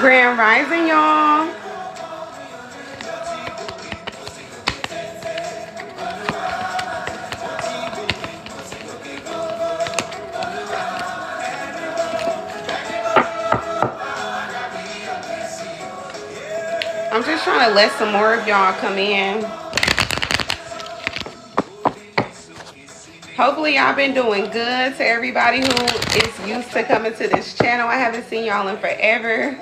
Grand Rising, y'all. I'm just trying to let some more of y'all come in. Hopefully y'all been doing good. To everybody who is used to coming to this channel, I haven't seen y'all in forever.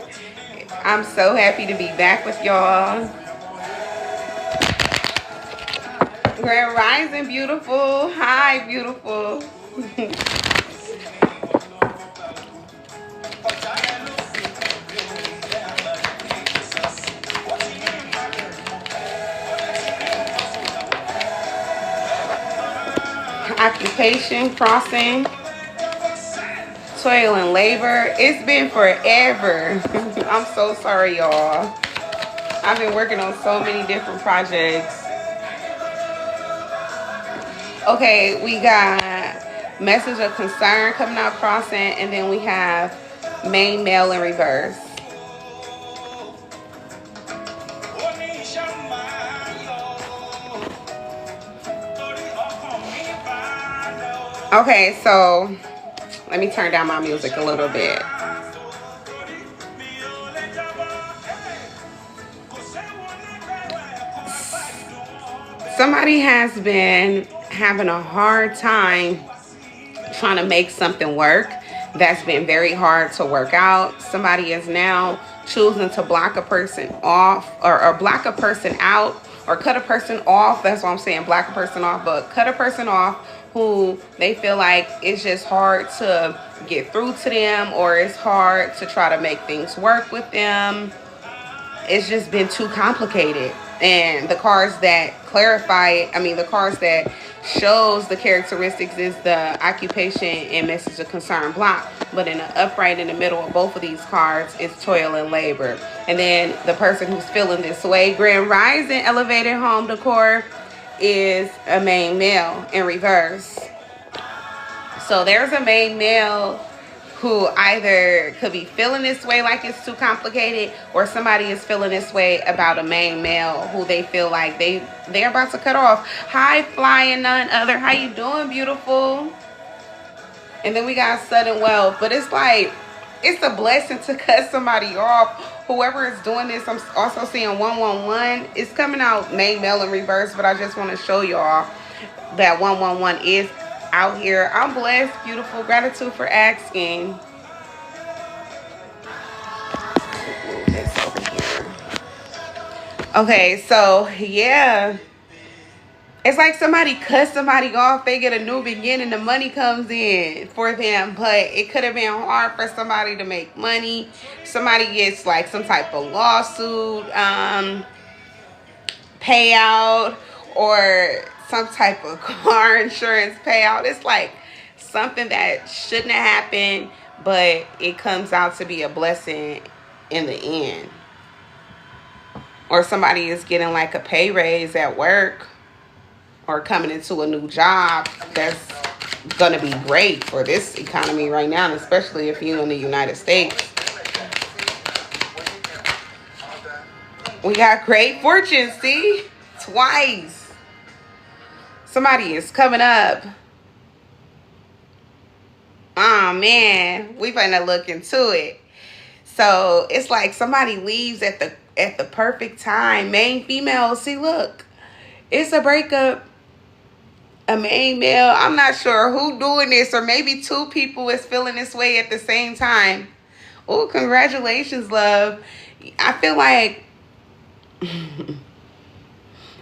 I'm so happy to be back with y'all. Grand Rising, beautiful. Hi, beautiful. Occupation, crossing, toil and labor. It's been forever. I'm so sorry, y'all. I've been working on so many different projects. Okay, we got message of concern coming out, crossing, and then we have main mail in reverse. Okay, so let me turn down my music a little bit. Somebody has been having a hard time trying to make something work that's been very hard to work out. Somebody is now choosing to block a person off or block a person out or cut a person off. That's what I'm saying, block a person off, but cut a person off who they feel like it's just hard to get through to them, or it's hard to try to make things work with them. It's just been too complicated. And the cards that clarify it, I mean the cards that shows the characteristics is the occupation and message of concern block. But in the upright in the middle of both of these cards is toil and labor. And then the person who's feeling this way, Grand Rising, elevated home decor, is a main male in reverse. So there's a main male who either could be feeling this way like it's too complicated, or somebody is feeling this way about a main male who they feel like they're about to cut off. Hi, flying none other. How you doing, beautiful? And then we got sudden wealth. But it's like, it's a blessing to cut somebody off. Whoever is doing this, I'm also seeing 111. It's coming out main male in reverse, but I just want to show y'all that 111 is out here. I'm blessed, beautiful. Gratitude for asking. Move this over here. Okay, so yeah. It's like somebody cuts somebody off, they get a new beginning, the money comes in for them, but it could have been hard for somebody to make money. Somebody gets like some type of lawsuit, payout, or some type of car insurance payout. It's like something that shouldn't have happened, but it comes out to be a blessing in the end. Or somebody is getting like a pay raise at work, or coming into a new job that's gonna be great for this economy right now, and especially if you're in the United States. We got great fortune, see? Twice. Somebody is coming up. Oh man, we finna look into it. So it's like somebody leaves at the perfect time. Main female, see, look, it's a breakup. A main male, I'm not sure who doing this, or maybe two people is feeling this way at the same time. Oh, congratulations, love. I feel like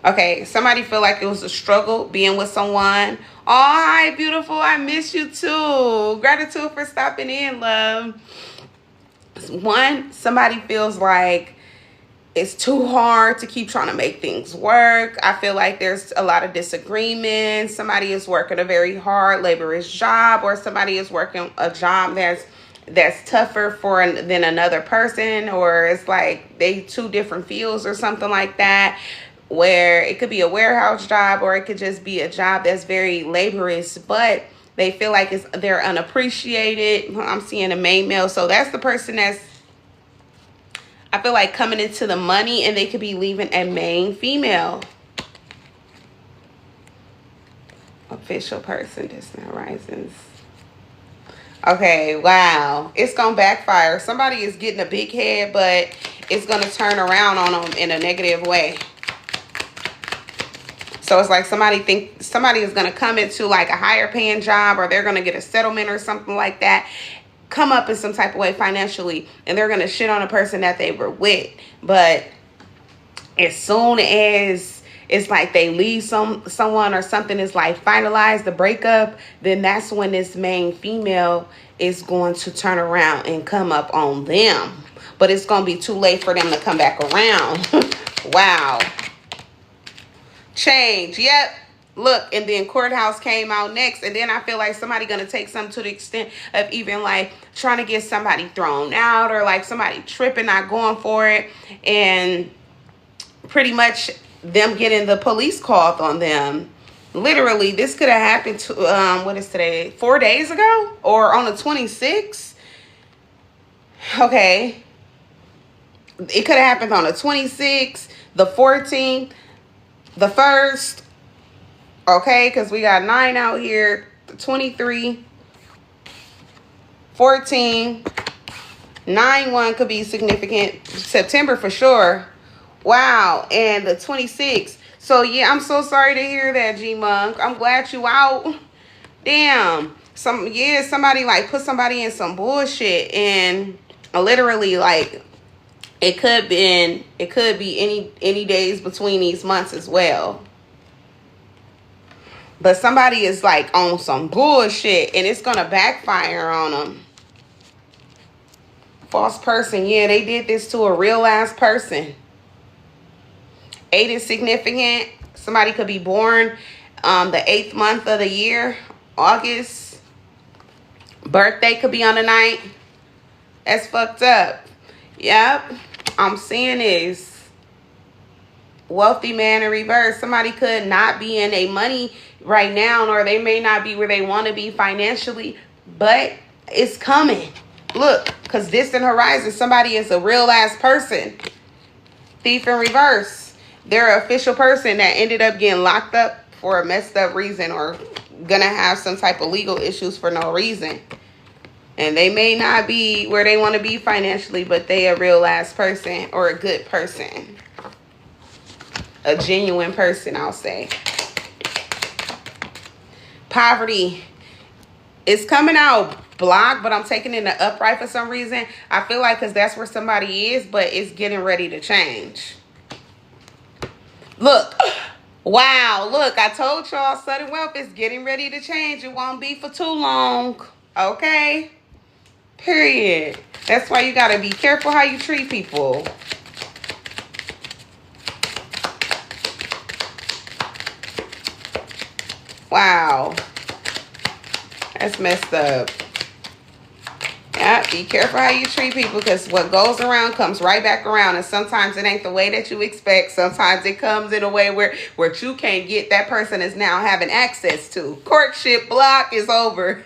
okay, somebody feel like it was a struggle being with someone. Oh, hi, beautiful. I miss you too. Gratitude for stopping in, love. One, somebody feels like it's too hard to keep trying to make things work. I feel like there's a lot of disagreements. Somebody is working a very hard, laborious job, or somebody is working a job that's tougher than another person, or it's like they two different fields or something like that, where it could be a warehouse job, or it could just be a job that's very laborious, but they feel like they're unappreciated. I'm seeing a main male. So that's the person that's I feel like coming into the money, and they could be leaving a main female. Official person, Distant Horizons. Okay, wow. It's going to backfire. Somebody is getting a big head, but it's going to turn around on them in a negative way. So it's like somebody is going to come into like a higher paying job, or they're going to get a settlement or something like that, come up in some type of way financially, and they're going to shit on a person that they were with. But as soon as it's like they leave someone or something is like finalized, the breakup, then that's when this main female is going to turn around and come up on them. But it's going to be too late for them to come back around. Wow. Change. Yep. Look, and then courthouse came out next, and then I feel like somebody gonna take something to the extent of even like trying to get somebody thrown out, or like somebody tripping, not going for it, and pretty much them getting the police called on them. Literally, this could have happened to what is today, 4 days ago, or on the 26th. Okay, it could have happened on the 26th, the 14th, the 1st. Okay, because we got 9 out here, 23, 14, 9-1 could be significant. September for sure. Wow, and the 26th. So yeah, I'm so sorry to hear that, G Monk. I'm glad you out. Damn. Somebody like put somebody in some bullshit, and literally like it could be any days between these months as well. But somebody is like on some bullshit, and it's going to backfire on them. False person. Yeah, they did this to a real ass person. 8 is significant. Somebody could be born the 8th month of the year, August. Birthday could be on the 9th. That's fucked up. Yep. I'm seeing this. Wealthy man in reverse. Somebody could not be in a money right now, or they may not be where they want to be financially, but it's coming. Look, because Distant Horizon, somebody is a real ass person. Thief in reverse. They're an official person that ended up getting locked up for a messed up reason, or gonna have some type of legal issues for no reason. And they may not be where they want to be financially, but they a real ass person, or a good person. A genuine person, I'll say. Poverty is coming out blocked, but I'm taking it in the upright for some reason. I feel like because that's where somebody is, but it's getting ready to change. Look. Wow. Look, I told y'all sudden wealth is getting ready to change. It won't be for too long. Okay? Period. That's why you got to be careful how you treat people. Wow. That's messed up. Yeah, be careful how you treat people, because what goes around comes right back around. And sometimes it ain't the way that you expect. Sometimes it comes in a way where you can't get, that person is now having access to. Courtship block is over.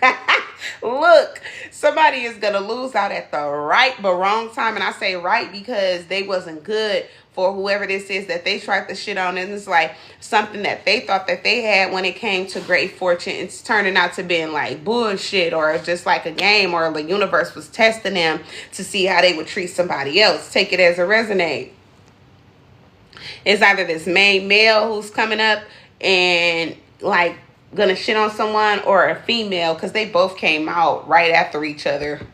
Look, somebody is going to lose out at the right but wrong time. And I say right because they wasn't good for whoever this is that they tried to shit on. And it's like something that they thought that they had when it came to great fortune. It's turning out to being like bullshit, or just like a game, or the universe was testing them to see how they would treat somebody else. Take it as a resonate. It's either this main male who's coming up and like gonna shit on someone, or a female, because they both came out right after each other.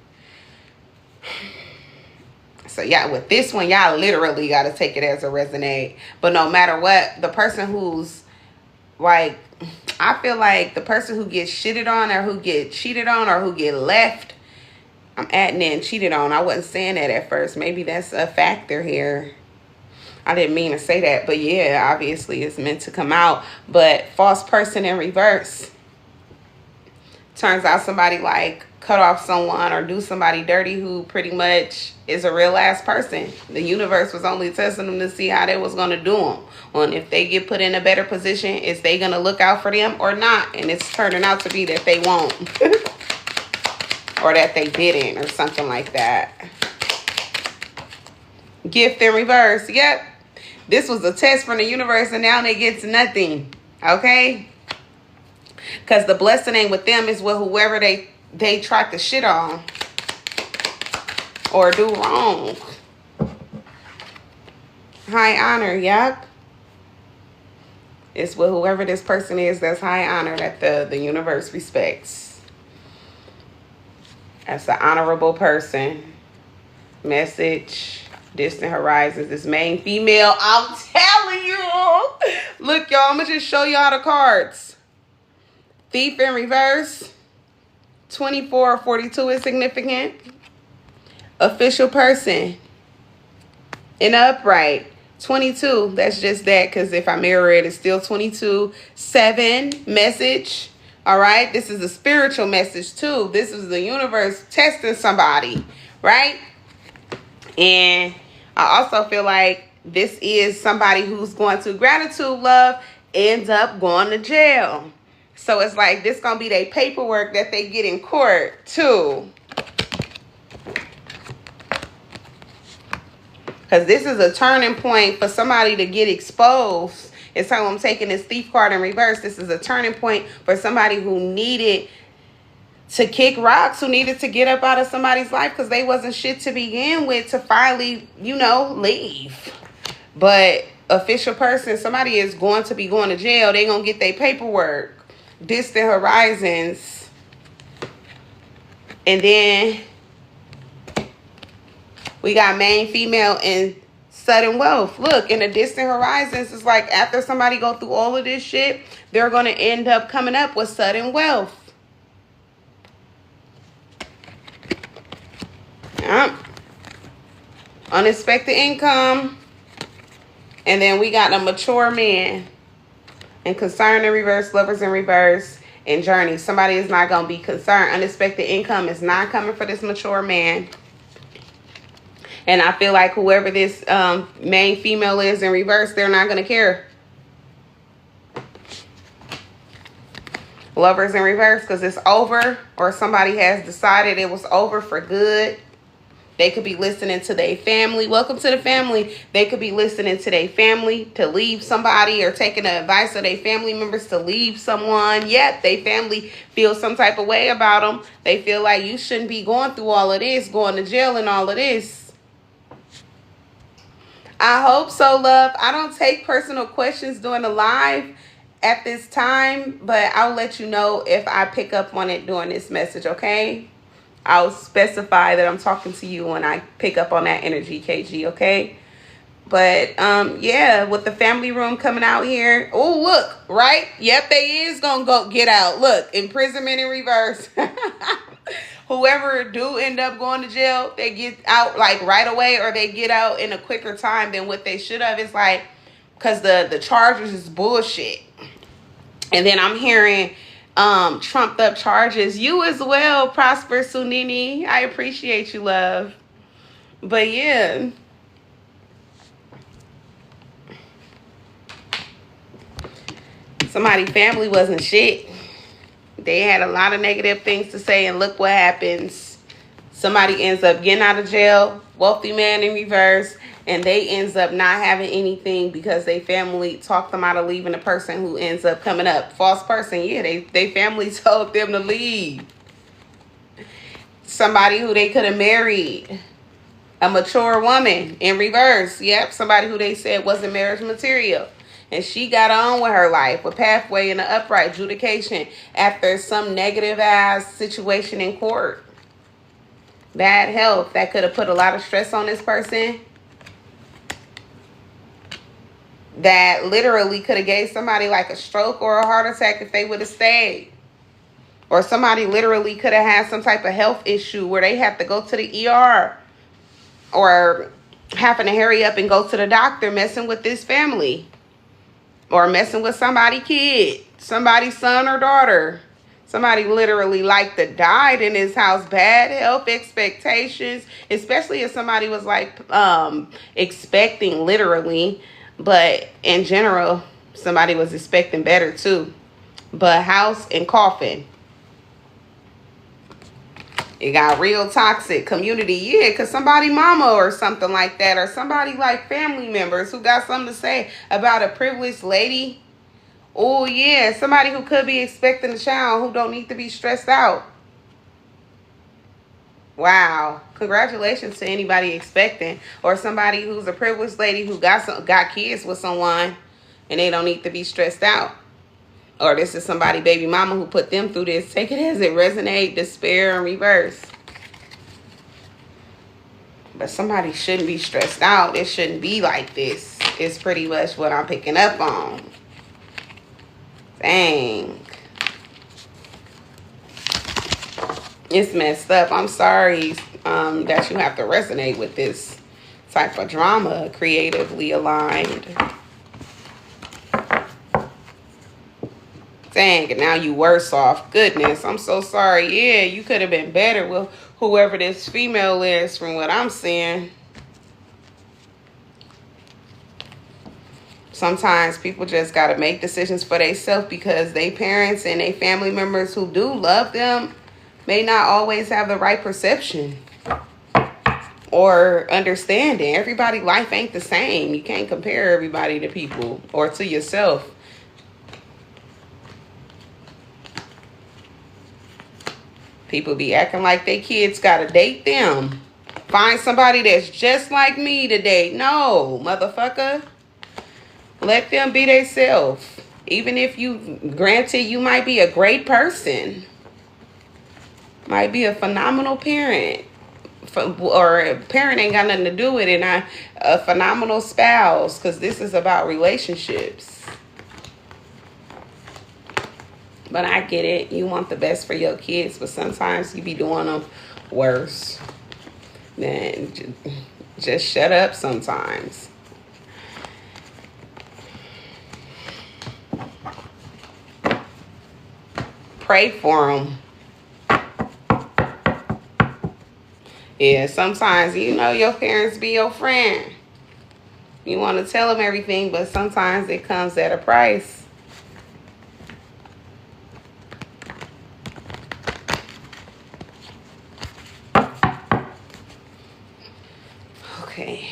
So yeah, with this one, y'all literally got to take it as a resonate. But no matter what, the person who's like, I feel like the person who gets shitted on, or who get cheated on, or who get left, I'm adding in cheated on. I wasn't saying that at first. Maybe that's a factor here. I didn't mean to say that, but yeah, obviously it's meant to come out. But false person in reverse. Turns out somebody like cut off someone or do somebody dirty who pretty much is a real ass person. The universe was only testing them to see how they was going to do them. And if they get put in a better position, is they going to look out for them or not? And it's turning out to be that they won't. Or that they didn't, or something like that. Gift in reverse. Yep. This was a test from the universe and now they get nothing. Okay? Because the blessing ain't with them, is with whoever they tried to shit on or do wrong. High honor, yep. It's with whoever this person is that's high honor that the universe respects. That's an honorable person. Message. Distant horizons. This main female. I'm telling you. Look, y'all. I'm going to just show y'all the cards. Thief in reverse. 24 or 42 is significant. Official person. In upright. 22. That's just that, because if I mirror it, it's still 22. 7. Message. All right. This is a spiritual message too. This is the universe testing somebody. Right. And I also feel like this is somebody who's going to gratitude love, ends up going to jail. So it's like this going to be their paperwork that they get in court too. Because this is a turning point for somebody to get exposed. It's how I'm taking this thief card in reverse. This is a turning point for somebody who needed to kick rocks, who needed to get up out of somebody's life because they wasn't shit to begin with, to finally, you know, leave. But official person, somebody is going to be going to jail. They're going to get their paperwork. Distant horizons. And then we got main female and sudden wealth. Look, in the distant horizons, it's like after somebody go through all of this shit, they're going to end up coming up with sudden wealth. Yep. Unexpected income. And then we got a mature man. And concern in reverse, lovers in reverse, and journey. Somebody is not going to be concerned. Unexpected income is not coming for this mature man. And I feel like whoever this main female is in reverse, they're not going to care. Lovers in reverse, because it's over, or somebody has decided it was over for good. They could be listening to their family. Welcome to the family. They could be listening to their family to leave somebody, or taking the advice of their family members to leave someone. Yep, they family feels some type of way about them. They feel like you shouldn't be going through all of this, going to jail and all of this. I hope so, love. I don't take personal questions during the live at this time, but I'll let you know if I pick up on it during this message, okay? I'll specify that I'm talking to you when I pick up on that energy, KG, okay? But, yeah, with the family room coming out here. Oh, look, right? Yep, they is going to go get out. Look, imprisonment in reverse. Whoever do end up going to jail, they get out, like, right away, or they get out in a quicker time than what they should have. It's like, because the charges is bullshit. And then I'm hearing trumped up charges. You as well, Prosper Sunini. I appreciate you, love. But yeah. Somebody's family wasn't shit. They had a lot of negative things to say, and look what happens. Somebody ends up getting out of jail, wealthy man in reverse, and they ends up not having anything because they family talked them out of leaving the person who ends up coming up. False person, yeah, they family told them to leave. Somebody who they could have married. A mature woman in reverse. Yep, somebody who they said wasn't marriage material. And she got on with her life, a pathway in the upright adjudication after some negative ass situation in court. Bad health. That could have put a lot of stress on this person. That literally could have gave somebody like a stroke or a heart attack if they would have stayed. Or somebody literally could have had some type of health issue where they have to go to the ER. Or having to hurry up and go to the doctor, messing with this family. Or messing with somebody's kid. Somebody's son or daughter. Somebody literally like that died in his house. Bad health expectations. Especially if somebody was like expecting literally. But in general, somebody was expecting better too. But house and coffin. It got real toxic community. Yeah, because somebody mama or something like that, or somebody like family members who got something to say about a privileged lady. Oh, yeah, somebody who could be expecting a child who don't need to be stressed out. Wow. Congratulations to anybody expecting, or somebody who's a privileged lady who got kids with someone and they don't need to be stressed out. Or this is somebody baby mama who put them through this. Take it as it resonate, despair, and reverse. But somebody shouldn't be stressed out. It shouldn't be like this. It's pretty much what I'm picking up on. Dang. It's messed up. I'm sorry that you have to resonate with this type of drama, creatively aligned. Dang, and now you worse off. Goodness, I'm so sorry. Yeah, you could have been better with whoever this female is from what I'm seeing. Sometimes people just got to make decisions for themselves because they parents and they family members who do love them may not always have the right perception or understanding. Everybody's life ain't the same. You can't compare everybody to people or to yourself. People be acting like they kids gotta date them. Find somebody that's just like me to date. No, motherfucker. Let them be themselves. Even if granted, you might be a great person. Might be a phenomenal parent. Or a parent ain't got nothing to do with it. And a phenomenal spouse. Because this is about relationships. But I get it. You want the best for your kids. But sometimes you be doing them worse. Then just shut up sometimes. Pray for them. Yeah, sometimes, your parents be your friend. You want to tell them everything, but sometimes it comes at a price. Okay.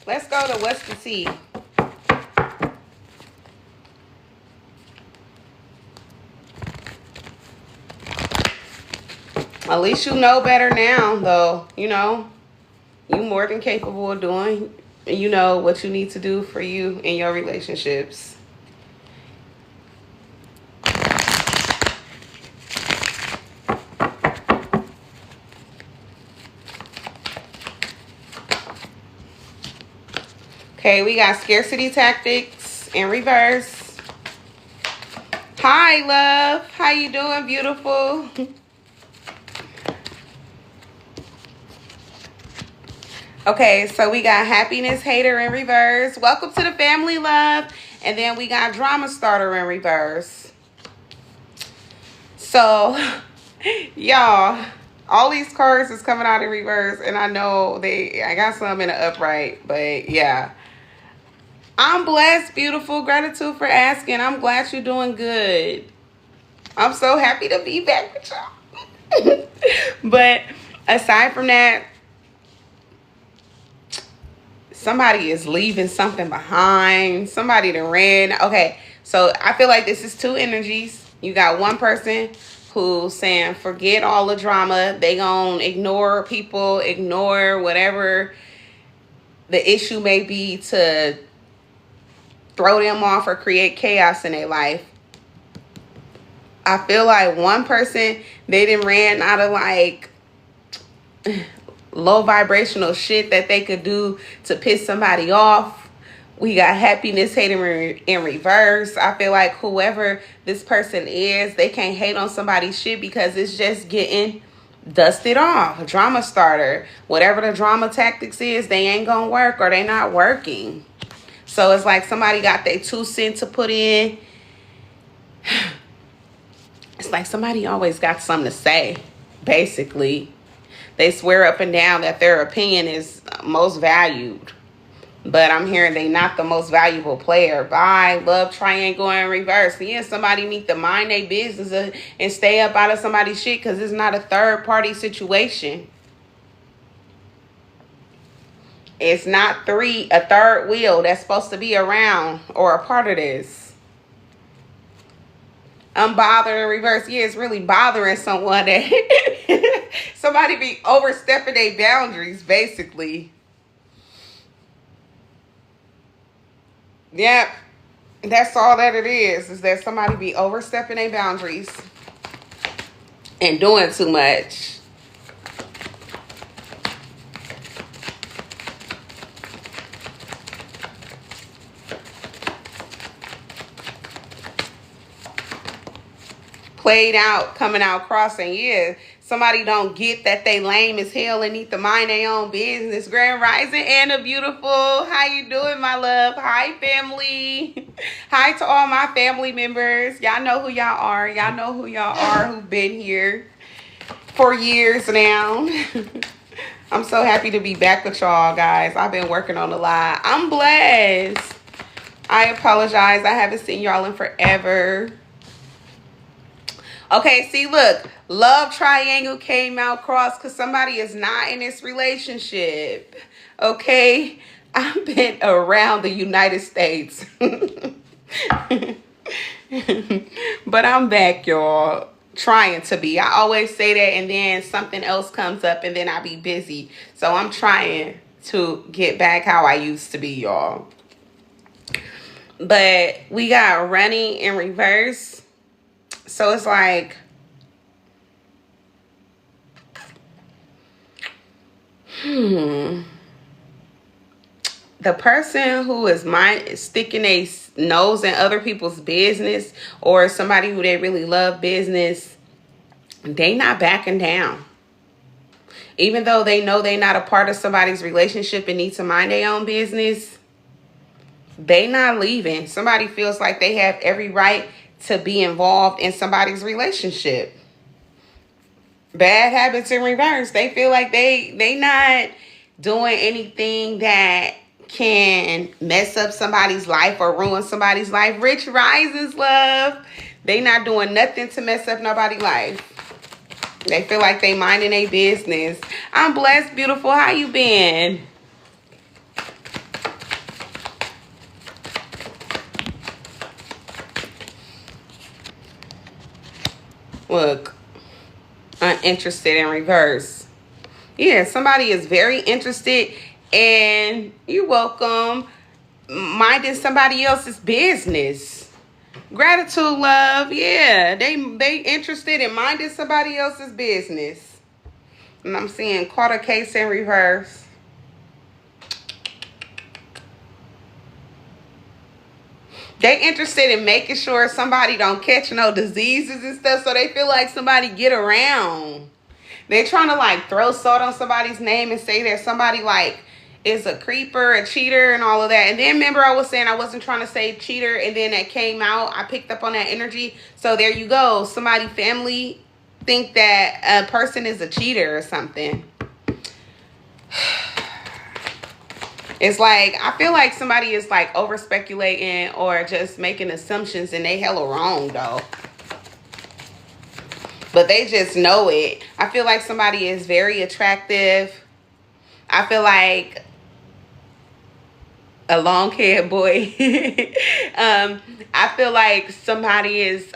Let's go to what's the tea? At least you know better now, though. You more than capable of doing. You know what you need to do for you in your relationships. Okay, we got scarcity tactics in reverse. Hi, love. How you doing, beautiful? Okay, so we got happiness hater in reverse. Welcome to the family, love. And then we got drama starter in reverse. So, y'all, all these cards is coming out in reverse. And I know I got some in the upright. But, yeah. I'm blessed, beautiful. Gratitude for asking. I'm glad you're doing good. I'm so happy to be back with y'all. But, aside from that, somebody is leaving something behind. Somebody that ran. Okay, so I feel like this is two energies. You got one person who's saying, forget all the drama. They gonna ignore people, ignore whatever the issue may be to throw them off or create chaos in their life. I feel like one person, they done ran out of like low vibrational shit that they could do to piss somebody off. We got happiness hating in reverse. I feel like whoever this person is, they can't hate on somebody's shit because it's just getting dusted off. Drama starter. Whatever the drama tactics is, they ain't gonna work or they not working. So it's like somebody got their 2 cents to put in. It's like somebody always got something to say, basically. They swear up and down that their opinion is most valued. But I'm hearing they not the most valuable player. Bye. Love triangle in reverse. Yeah, somebody need to mind their business and stay up out of somebody's shit, because it's not a third party situation. It's not a third wheel that's supposed to be around or a part of this. Unbothered in reverse. Yeah, it's really bothering someone that somebody be overstepping their boundaries, basically. Yep. That's all that it is that somebody be overstepping their boundaries and doing too much. Played out, coming out crossing. Yeah, somebody don't get that they lame as hell and need to mind their own business. Grand Rising, Anna Beautiful. How you doing, my love? Hi, family. Hi to all my family members. Y'all know who y'all are. Y'all know who y'all are who've been here for years now. I'm so happy to be back with y'all, guys. I've been working on a lot. I'm blessed. I apologize. I haven't seen y'all in forever. Okay, see, look, love triangle came out cross because somebody is not in this relationship. Okay, I've been around the United States. But I'm back, y'all. Trying to be. I always say that, and then something else comes up, and then I be busy. So I'm trying to get back how I used to be, y'all. But we got running in reverse. So it's like, the person who is sticking a nose in other people's business, or somebody who they really love business, they not backing down. Even though they know they not a part of somebody's relationship and need to mind their own business, they not leaving. Somebody feels like they have every right to be involved in somebody's relationship. Bad habits in reverse. They feel like they not doing anything that can mess up somebody's life or ruin somebody's life. Rich Rises, love. They not doing nothing to mess up nobody's life. They feel like they minding their business. I'm blessed, beautiful. How you been? Look, uninterested in reverse. Yeah, somebody is very interested, and you're welcome, minding somebody else's business. Gratitude, love. Yeah, they interested in minding somebody else's business. And I'm seeing quarter case in reverse. They interested in making sure somebody don't catch no diseases and stuff, so they feel like somebody get around. They're trying to like throw salt on somebody's name and say that somebody like is a creeper, a cheater, and all of that. And then remember I was saying I wasn't trying to say cheater, and then that came out. I picked up on that energy. So there you go. Somebody family think that a person is a cheater or something. It's like, I feel like somebody is like over speculating or just making assumptions, and they hella wrong though. But they just know it. I feel like somebody is very attractive. I feel like a long-haired boy. I feel like somebody is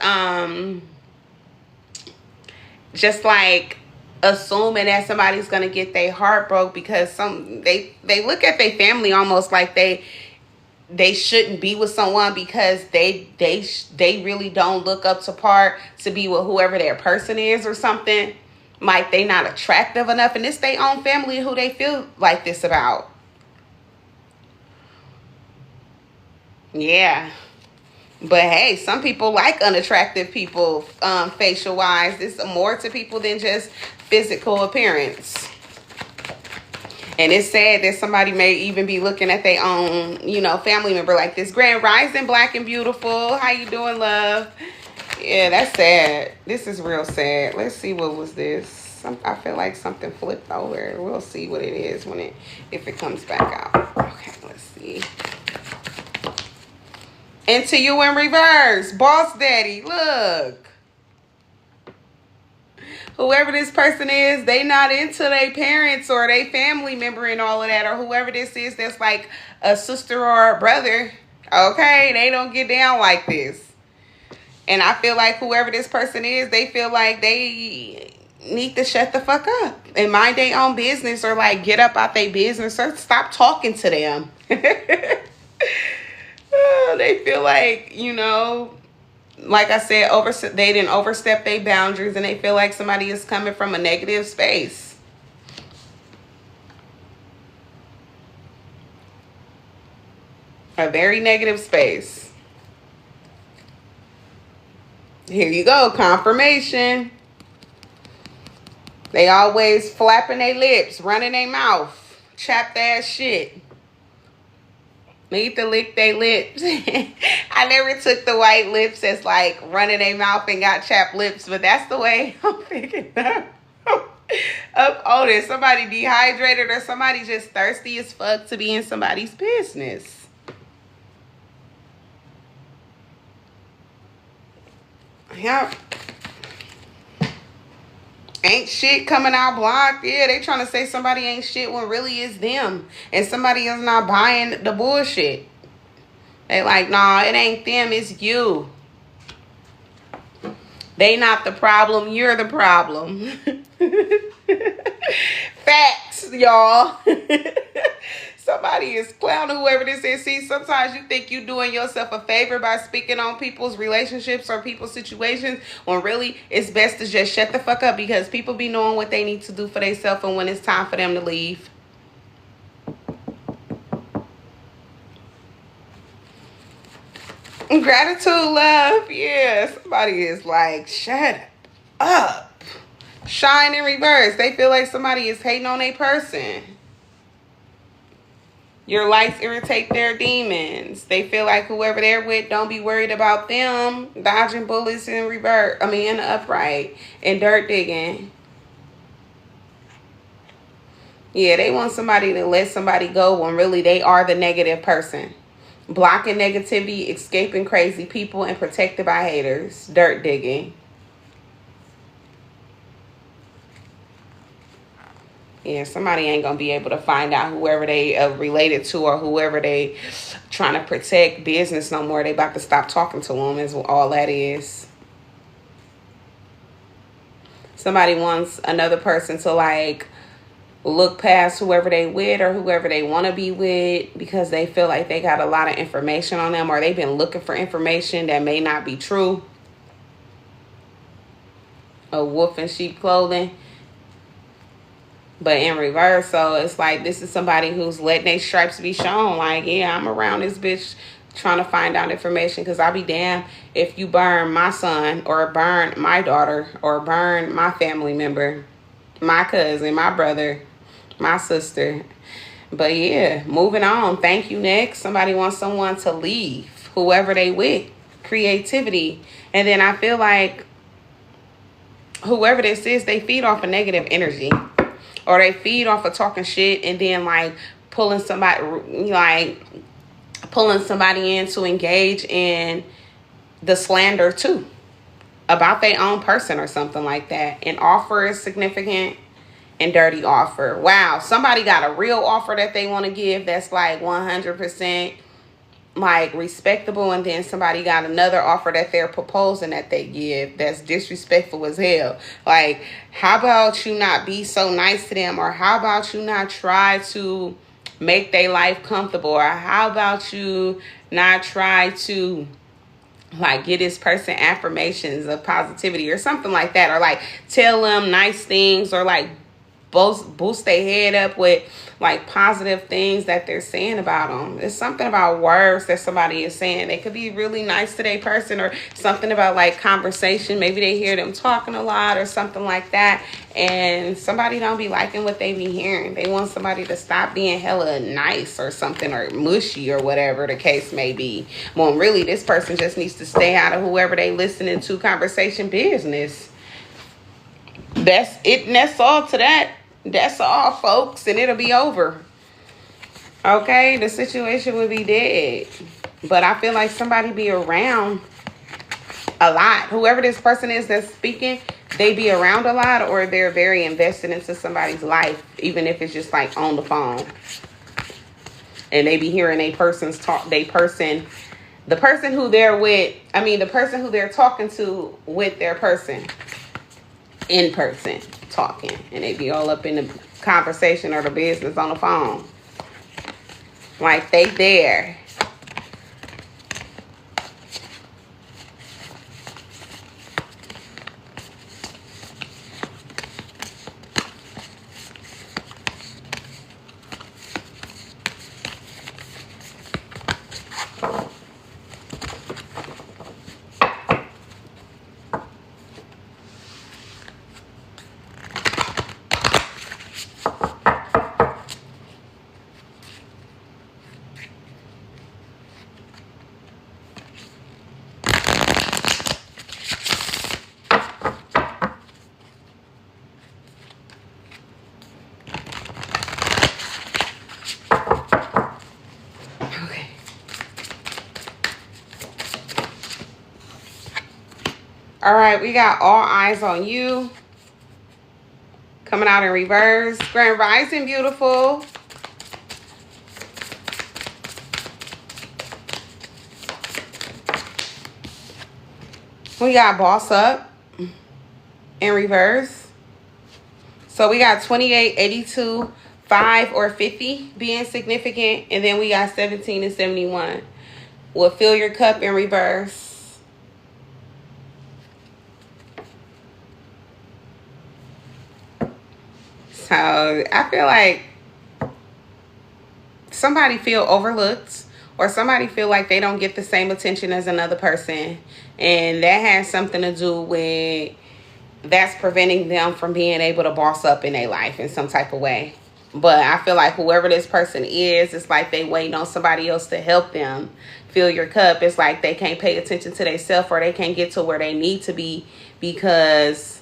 just like assuming that somebody's gonna get their heart broke because they look at their family almost like they shouldn't be with someone because they really don't look up to par to be with whoever their person is or something. Like they not attractive enough, and it's their own family who they feel like this about. Yeah. But hey, some people like unattractive people, facial wise. There's more to people than just physical appearance. And it's sad that somebody may even be looking at their own, family member like this. Grand Rising, Black and Beautiful. How you doing, love? Yeah, that's sad. This is real sad. Let's see, what was this? I feel like something flipped over. We'll see what it is when if it comes back out. Okay, let's see. Into you in reverse. Boss daddy, look. Whoever this person is, they not into their parents or their family member and all of that, or whoever this is that's like a sister or a brother. Okay, they don't get down like this. And I feel like whoever this person is, they feel like they need to shut the fuck up and mind their own business, or like get up out their business, or stop talking to them. They feel like, you know, like I said, they didn't overstep their boundaries, and they feel like somebody is coming from a negative space. A very negative space. Here you go, confirmation. They always flapping their lips, running their mouth, chapped ass shit. Need to lick their lips. I never took the white lips as like running their mouth and got chapped lips, but that's the way I'm picking up on it. Somebody dehydrated, or somebody just thirsty as fuck to be in somebody's business. Yep. Ain't shit coming out blocked. Yeah, they trying to say somebody ain't shit when really it's them. And somebody is not buying the bullshit. They like, nah, it ain't them, it's you. They not the problem, you're the problem. Facts, y'all. Somebody is clowning whoever this is. See, sometimes you think you doing yourself a favor by speaking on people's relationships or people's situations, when really it's best to just shut the fuck up, because people be knowing what they need to do for themselves and when it's time for them to leave. Gratitude, love. Yeah, somebody is like, shut up. Shine in reverse. They feel like somebody is hating on a person. Your lights irritate their demons. They feel like whoever they're with, don't be worried about them. Dodging bullets in reverse. I mean, in the upright. And dirt digging. Yeah, they want somebody to let somebody go when really they are the negative person. Blocking negativity, escaping crazy people, and protected by haters. Dirt digging. Yeah, somebody ain't gonna be able to find out whoever they related to or whoever they trying to protect business no more. They about to stop talking to them is all that is. Somebody wants another person to like look past whoever they with or whoever they want to be with, because they feel like they got a lot of information on them, or they've been looking for information that may not be true. A wolf in sheep clothing. But in reverse, so it's like this is somebody who's letting their stripes be shown. Like, yeah, I'm around this bitch trying to find out information, because I'll be damned if you burn my son or burn my daughter or burn my family member, my cousin, my brother, my sister. But yeah, moving on. Thank you. Next, somebody wants someone to leave, whoever they with. Creativity. And then I feel like whoever this is, they feed off of negative energy. Or they feed off of talking shit and then like pulling somebody in to engage in the slander too about their own person or something like that. An offer is significant and dirty offer. Wow, somebody got a real offer that they want to give that's like 100% like respectable, and then somebody got another offer that they're proposing that they give that's disrespectful as hell. Like, how about you not be so nice to them, or how about you not try to make their life comfortable, or how about you not try to like get this person affirmations of positivity or something like that, or like tell them nice things, or like boost their head up with like positive things that they're saying about them. It's something about words that somebody is saying. They could be really nice to their person, or something about like conversation. Maybe they hear them talking a lot or something like that, and somebody don't be liking what they be hearing. They want somebody to stop being hella nice or something, or mushy or whatever the case may be. When really this person just needs to stay out of whoever they listening to conversation business. That's it, and that's all to that. That's all, folks, and it'll be over. Okay, the situation would be dead. But I feel like somebody be around a lot. Whoever this person is that's speaking, they be around a lot, or they're very invested into somebody's life, even if it's just like on the phone. And they be hearing a person's talk, the person who they're with, the person who they're talking to with their person, in person, talking. And they be all up in the conversation or the business on the phone. Like they there. All right, we got all eyes on you. Coming out in reverse. Grand Rising, beautiful. We got boss up in reverse. So we got 28, 82, 5, or 50 being significant. And then we got 17 and 71. We'll fill your cup in reverse. So I feel like somebody feel overlooked, or somebody feel like they don't get the same attention as another person. And that has something to do with that's preventing them from being able to boss up in their life in some type of way. But I feel like whoever this person is, it's like they waiting on somebody else to help them fill your cup. It's like they can't pay attention to themselves, or they can't get to where they need to be because...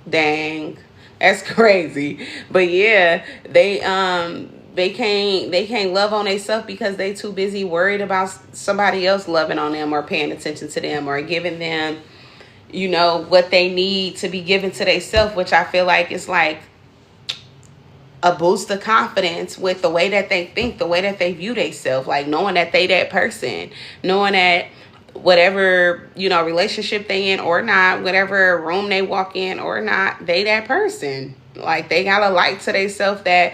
Dang, that's crazy. But yeah, they can't love on themselves because they too busy worried about somebody else loving on them or paying attention to them or giving them, what they need to be given to themselves, which I feel like is like a boost of confidence with the way that they think, the way that they view themselves, like knowing that they that person, knowing that whatever, relationship they in or not, whatever room they walk in or not, they that person. Like they got a light to themselves that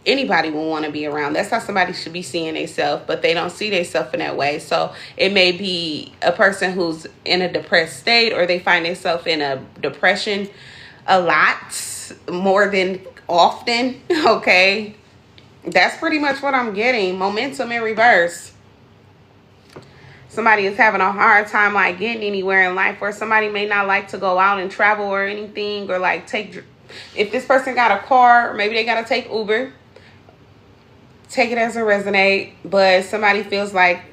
anybody will want to be around. That's how somebody should be seeing themselves, but they don't see themselves in that way. So it may be a person who's in a depressed state, or they find themselves in a depression a lot more than often. Okay, that's pretty much what I'm getting. Momentum in reverse. Somebody is having a hard time like getting anywhere in life, or somebody may not like to go out and travel or anything, or like if this person got a car, maybe they got to take Uber, take it as a resonate, but somebody feels like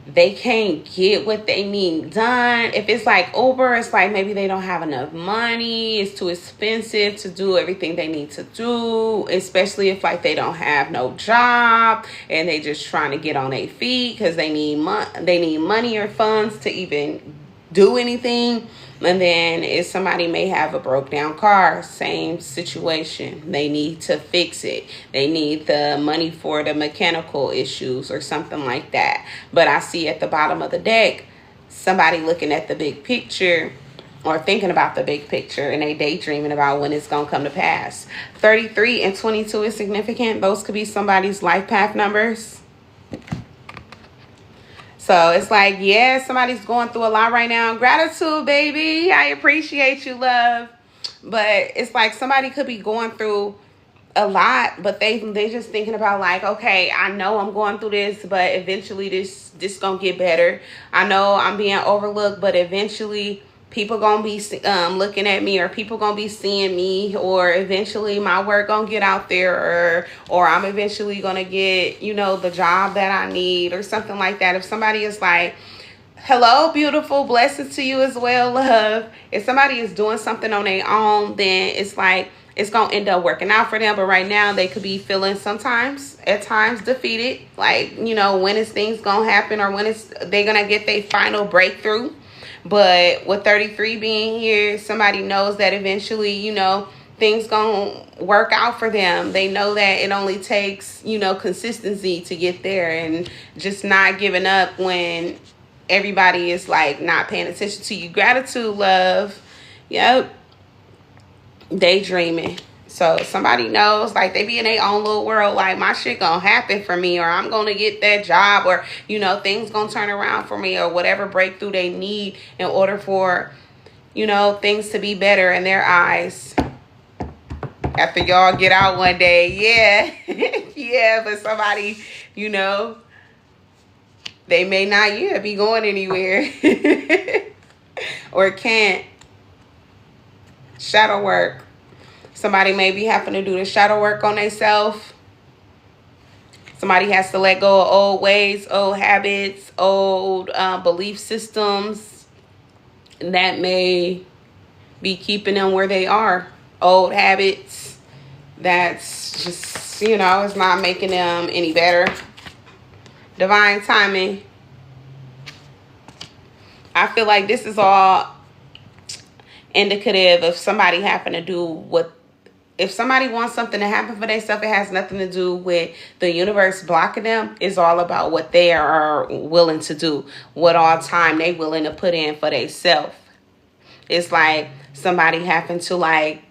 they can't get what they need done. If it's like Uber, it's like maybe they don't have enough money. It's too expensive to do everything they need to do, especially if like they don't have no job and they just trying to get on their feet because they need money or funds to even do anything. And then if somebody may have a broke down car, same situation. They need to fix it. They need the money for the mechanical issues or something like that. But I see at the bottom of the deck, somebody looking at the big picture or thinking about the big picture, and they daydreaming about when it's going to come to pass. 33 and 22 is significant. Those could be somebody's life path numbers. So it's like, yeah, somebody's going through a lot right now. Gratitude, baby. I appreciate you, love. But it's like somebody could be going through a lot, but they just thinking about like, okay, I know I'm going through this, but eventually this gonna get better. I know I'm being overlooked, but eventually people gonna be looking at me, or people gonna be seeing me, or eventually my work gonna get out there, or I'm eventually gonna get, the job that I need or something like that. If somebody is like Hello, beautiful. Blessings to you as well, love. If somebody is doing something on their own, then it's like it's gonna end up working out for them. But right now, they could be feeling sometimes, at times, defeated. Like, you know, when is things gonna happen, or when is they gonna get their final breakthrough? But with 33 being here, somebody knows that eventually, you know, things gonna work out for them. They know that it only takes, you know, consistency to get there, and just not giving up when everybody is like not paying attention to you. Gratitude, love. Yep. Daydreaming. So somebody knows, like, they be in their own little world, like, my shit gonna happen for me, or I'm gonna get that job, or, you know, things gonna turn around for me, or whatever breakthrough they need in order for, you know, things to be better in their eyes. After y'all get out one day, yeah. Yeah, but somebody, you know, they may not, yeah, be going anywhere. Or can't. Shadow work. Somebody may be having to do the shadow work on themselves. Somebody has to let go of old ways, old habits, old belief systems that may be keeping them where they are. Old habits that's just, you know, it's not making them any better. Divine timing. I feel like this is all indicative of somebody having to do what, if somebody wants something to happen for themselves, it has nothing to do with the universe blocking them. It's all about what they are willing to do, what all time they willing to put in for themselves. It's like somebody having to like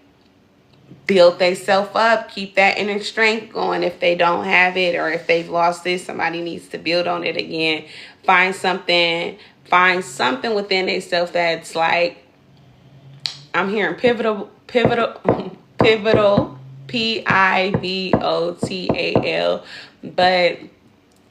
build themselves up, keep that inner strength going. If they don't have it, or if they've lost it, somebody needs to build on it again. Find something within themselves that's like, I'm hearing pivotal, pivotal, pivotal, but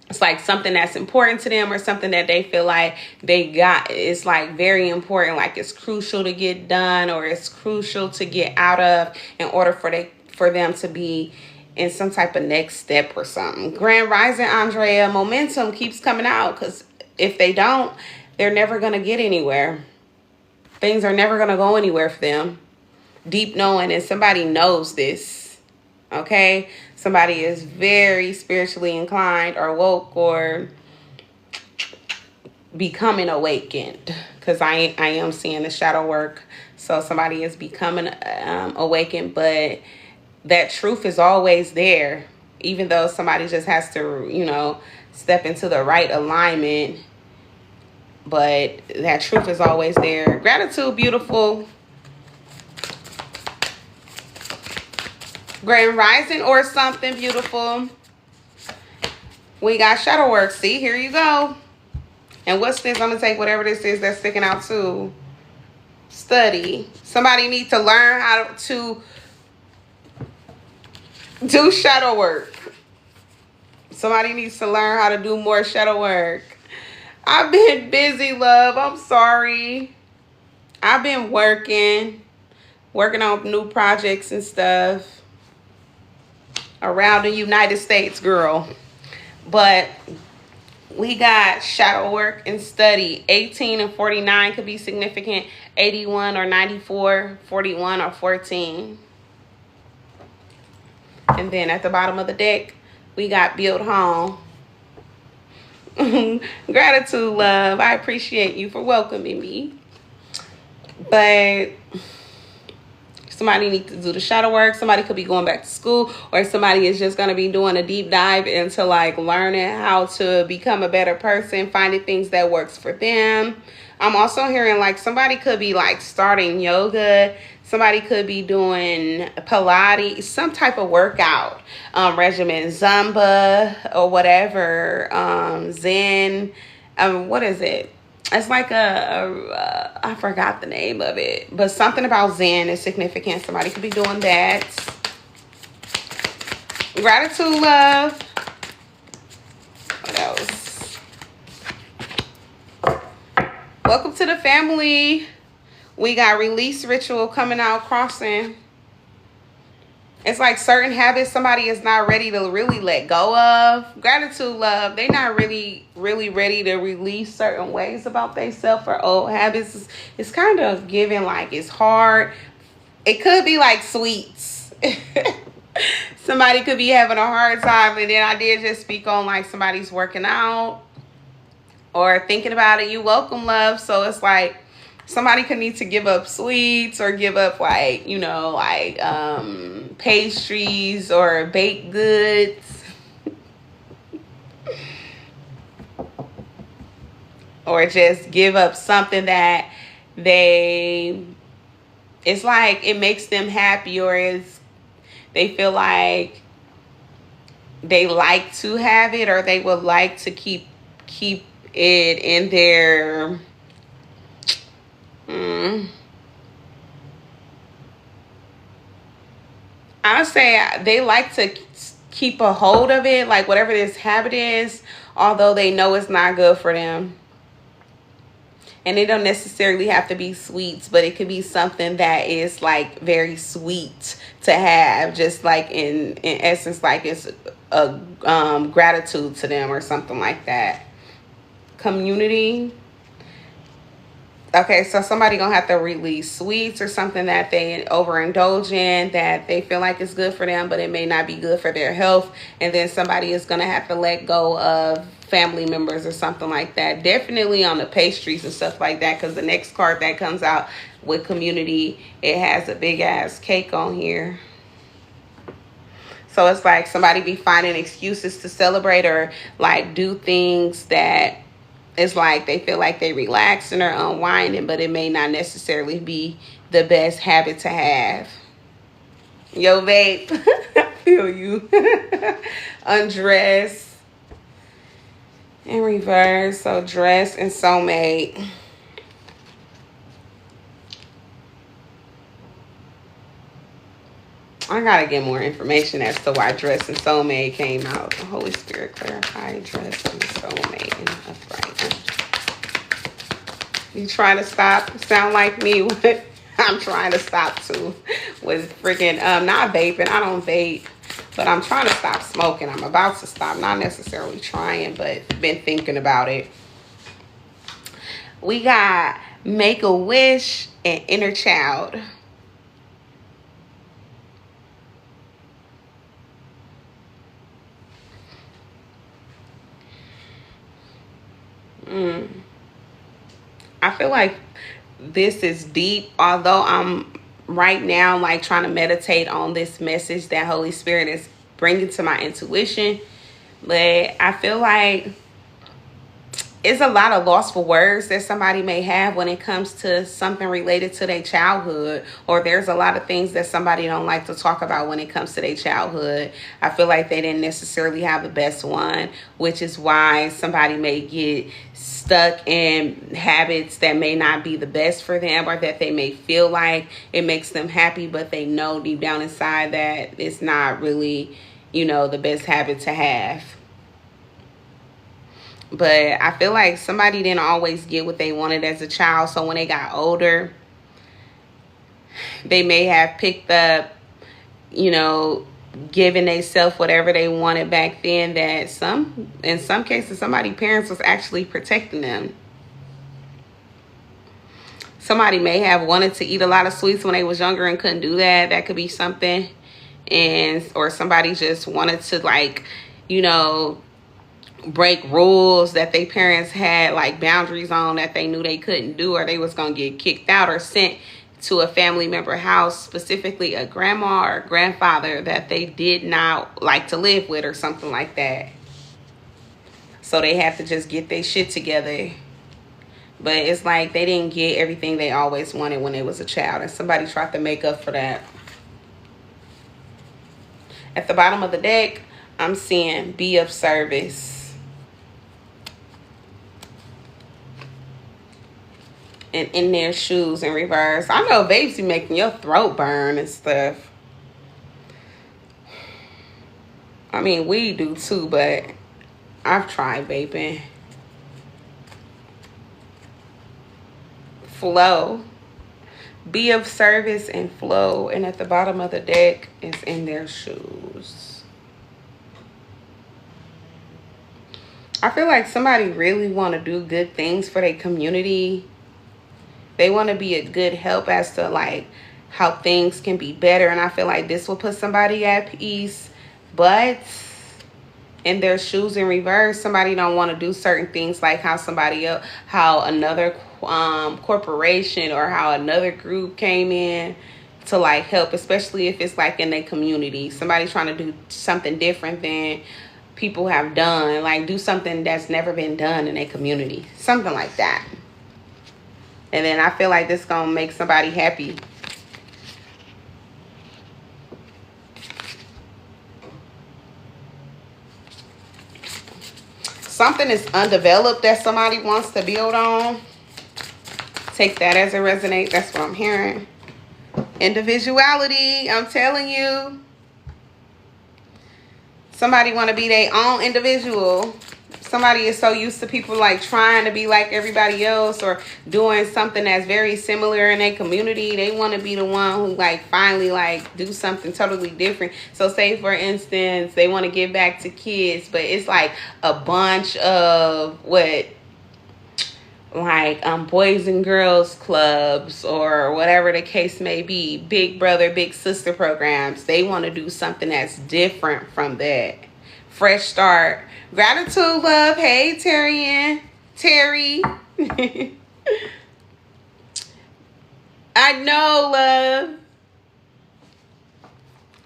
it's like something that's important to them, or something that they feel like they got. It's like very important, like it's crucial to get done, or it's crucial to get out of in order for them to be in some type of next step or something. Grand Rising, Andrea, momentum keeps coming out, because if they don't, they're never going to get anywhere. Things are never going to go anywhere for them. Deep knowing, and somebody knows this, okay? Somebody is very spiritually inclined, or woke, or becoming awakened, because I am seeing the shadow work. So somebody is becoming awakened, but that truth is always there, even though somebody just has to, you know, step into the right alignment. But that truth is always there. Gratitude, beautiful. Grand Rising or something, beautiful. We got shadow work. See, here you go. And what's this? I'm going to take whatever this is that's sticking out too. Study. Somebody needs to learn how to do shadow work. Somebody needs to learn how to do more shadow work. I've been busy, love. I'm sorry. I've been working on new projects and stuff around the United States, girl. But we got shadow work and study. 18 and 49 could be significant. 81 or 94, 41 or 14. And then at the bottom of the deck, we got build home. Gratitude, love. I appreciate you for welcoming me. But somebody needs to do the shadow work. Somebody could be going back to school, or somebody is just going to be doing a deep dive into like learning how to become a better person, finding things that works for them. I'm also hearing like somebody could be like starting yoga. Somebody could be doing Pilates, some type of workout regimen, Zumba or whatever, Zen. What is it? It's like I forgot the name of it, but something about Zen is significant. Somebody could be doing that. Gratitude, love. What else? Welcome to the family. We got release ritual coming out, crossing. It's like certain habits somebody is not ready to really let go of. Gratitude, love. They not really ready to release certain ways about themselves or old habits. It's kind of giving like it's hard. It could be like sweets. Somebody could be having a hard time, and then I did just speak on like somebody's working out or thinking about it. You welcome, love. So it's like somebody could need to give up sweets or give up like, you know, like pastries or baked goods. Or just give up something that it's like it makes them happy, or they feel like they like to have it, or they would like to keep it in their I would say they like to keep a hold of it, like whatever this habit is, although they know it's not good for them. And it don't necessarily have to be sweets, but it could be something that is like very sweet to have, just like in essence, like it's a gratitude to them or something like that. Community. Okay, so somebody gonna have to release sweets or something that they overindulge in, that they feel like is good for them, but it may not be good for their health. And then somebody is gonna have to let go of family members or something like that. Definitely on the pastries and stuff like that, because the next card that comes out with community, it has a big ass cake on here. So it's like somebody be finding excuses to celebrate or like do things that it's like they feel like they relaxing or unwinding, but it may not necessarily be the best habit to have. Yo, vape. I feel you. Undress. In reverse. So dress and soulmate. I gotta get more information as to why dress and soulmate came out. The Holy Spirit clarify dress and soulmate in upright. You trying to stop? Sound like me? I'm trying to stop too. With freaking not vaping. I don't vape, but I'm trying to stop smoking. I'm about to stop. Not necessarily trying, but been thinking about it. We got make a wish and inner child. I feel like this is deep, although I'm right now like trying to meditate on this message that Holy Spirit is bringing to my intuition. But I feel like it's a lot of lost for words that somebody may have when it comes to something related to their childhood, or there's a lot of things that somebody don't like to talk about when it comes to their childhood. I feel like they didn't necessarily have the best one, which is why somebody may get stuck in habits that may not be the best for them, or that they may feel like it makes them happy, but they know deep down inside that it's not really, you know, the best habit to have. But I feel like somebody didn't always get what they wanted as a child. So when they got older, they may have picked up, you know, giving themselves whatever they wanted back then, that in some cases, somebody's parents was actually protecting them. Somebody may have wanted to eat a lot of sweets when they was younger and couldn't do that. That could be something. Or somebody just wanted to, like, you know, break rules that their parents had like boundaries on that they knew they couldn't do, or they was gonna get kicked out or sent to a family member house, specifically a grandma or grandfather that they did not like to live with or something like that. So they had to just get their shit together. But it's like they didn't get everything they always wanted when they was a child, and somebody tried to make up for that. At the bottom of the deck, I'm seeing be of service. And in their shoes in reverse. I know vapes be making your throat burn and stuff. I mean, we do too, but I've tried vaping. Flow. Be of service and flow. And at the bottom of the deck is in their shoes. I feel like somebody really want to do good things for their community. They want to be a good help as to like how things can be better. And I feel like this will put somebody at peace. But in their shoes in reverse, somebody don't want to do certain things, like how somebody else, how another corporation or how another group came in to like help, especially if it's like in their community. Somebody trying to do something different than people have done, like do something that's never been done in a community, something like that. And then I feel like this gonna make somebody happy. Something is undeveloped that somebody wants to build on. Take that as it resonates. That's what I'm hearing. Individuality, I'm telling you. Somebody want to be their own individual. Somebody is so used to people like trying to be like everybody else or doing something that's very similar in their community. They want to be the one who like finally like do something totally different. So say for instance, they want to give back to kids, but it's like a bunch of what, like boys and girls clubs or whatever the case may be, big brother, big sister programs. They want to do something that's different from that. Fresh start. Gratitude, love. Hey, Terry. I know, love.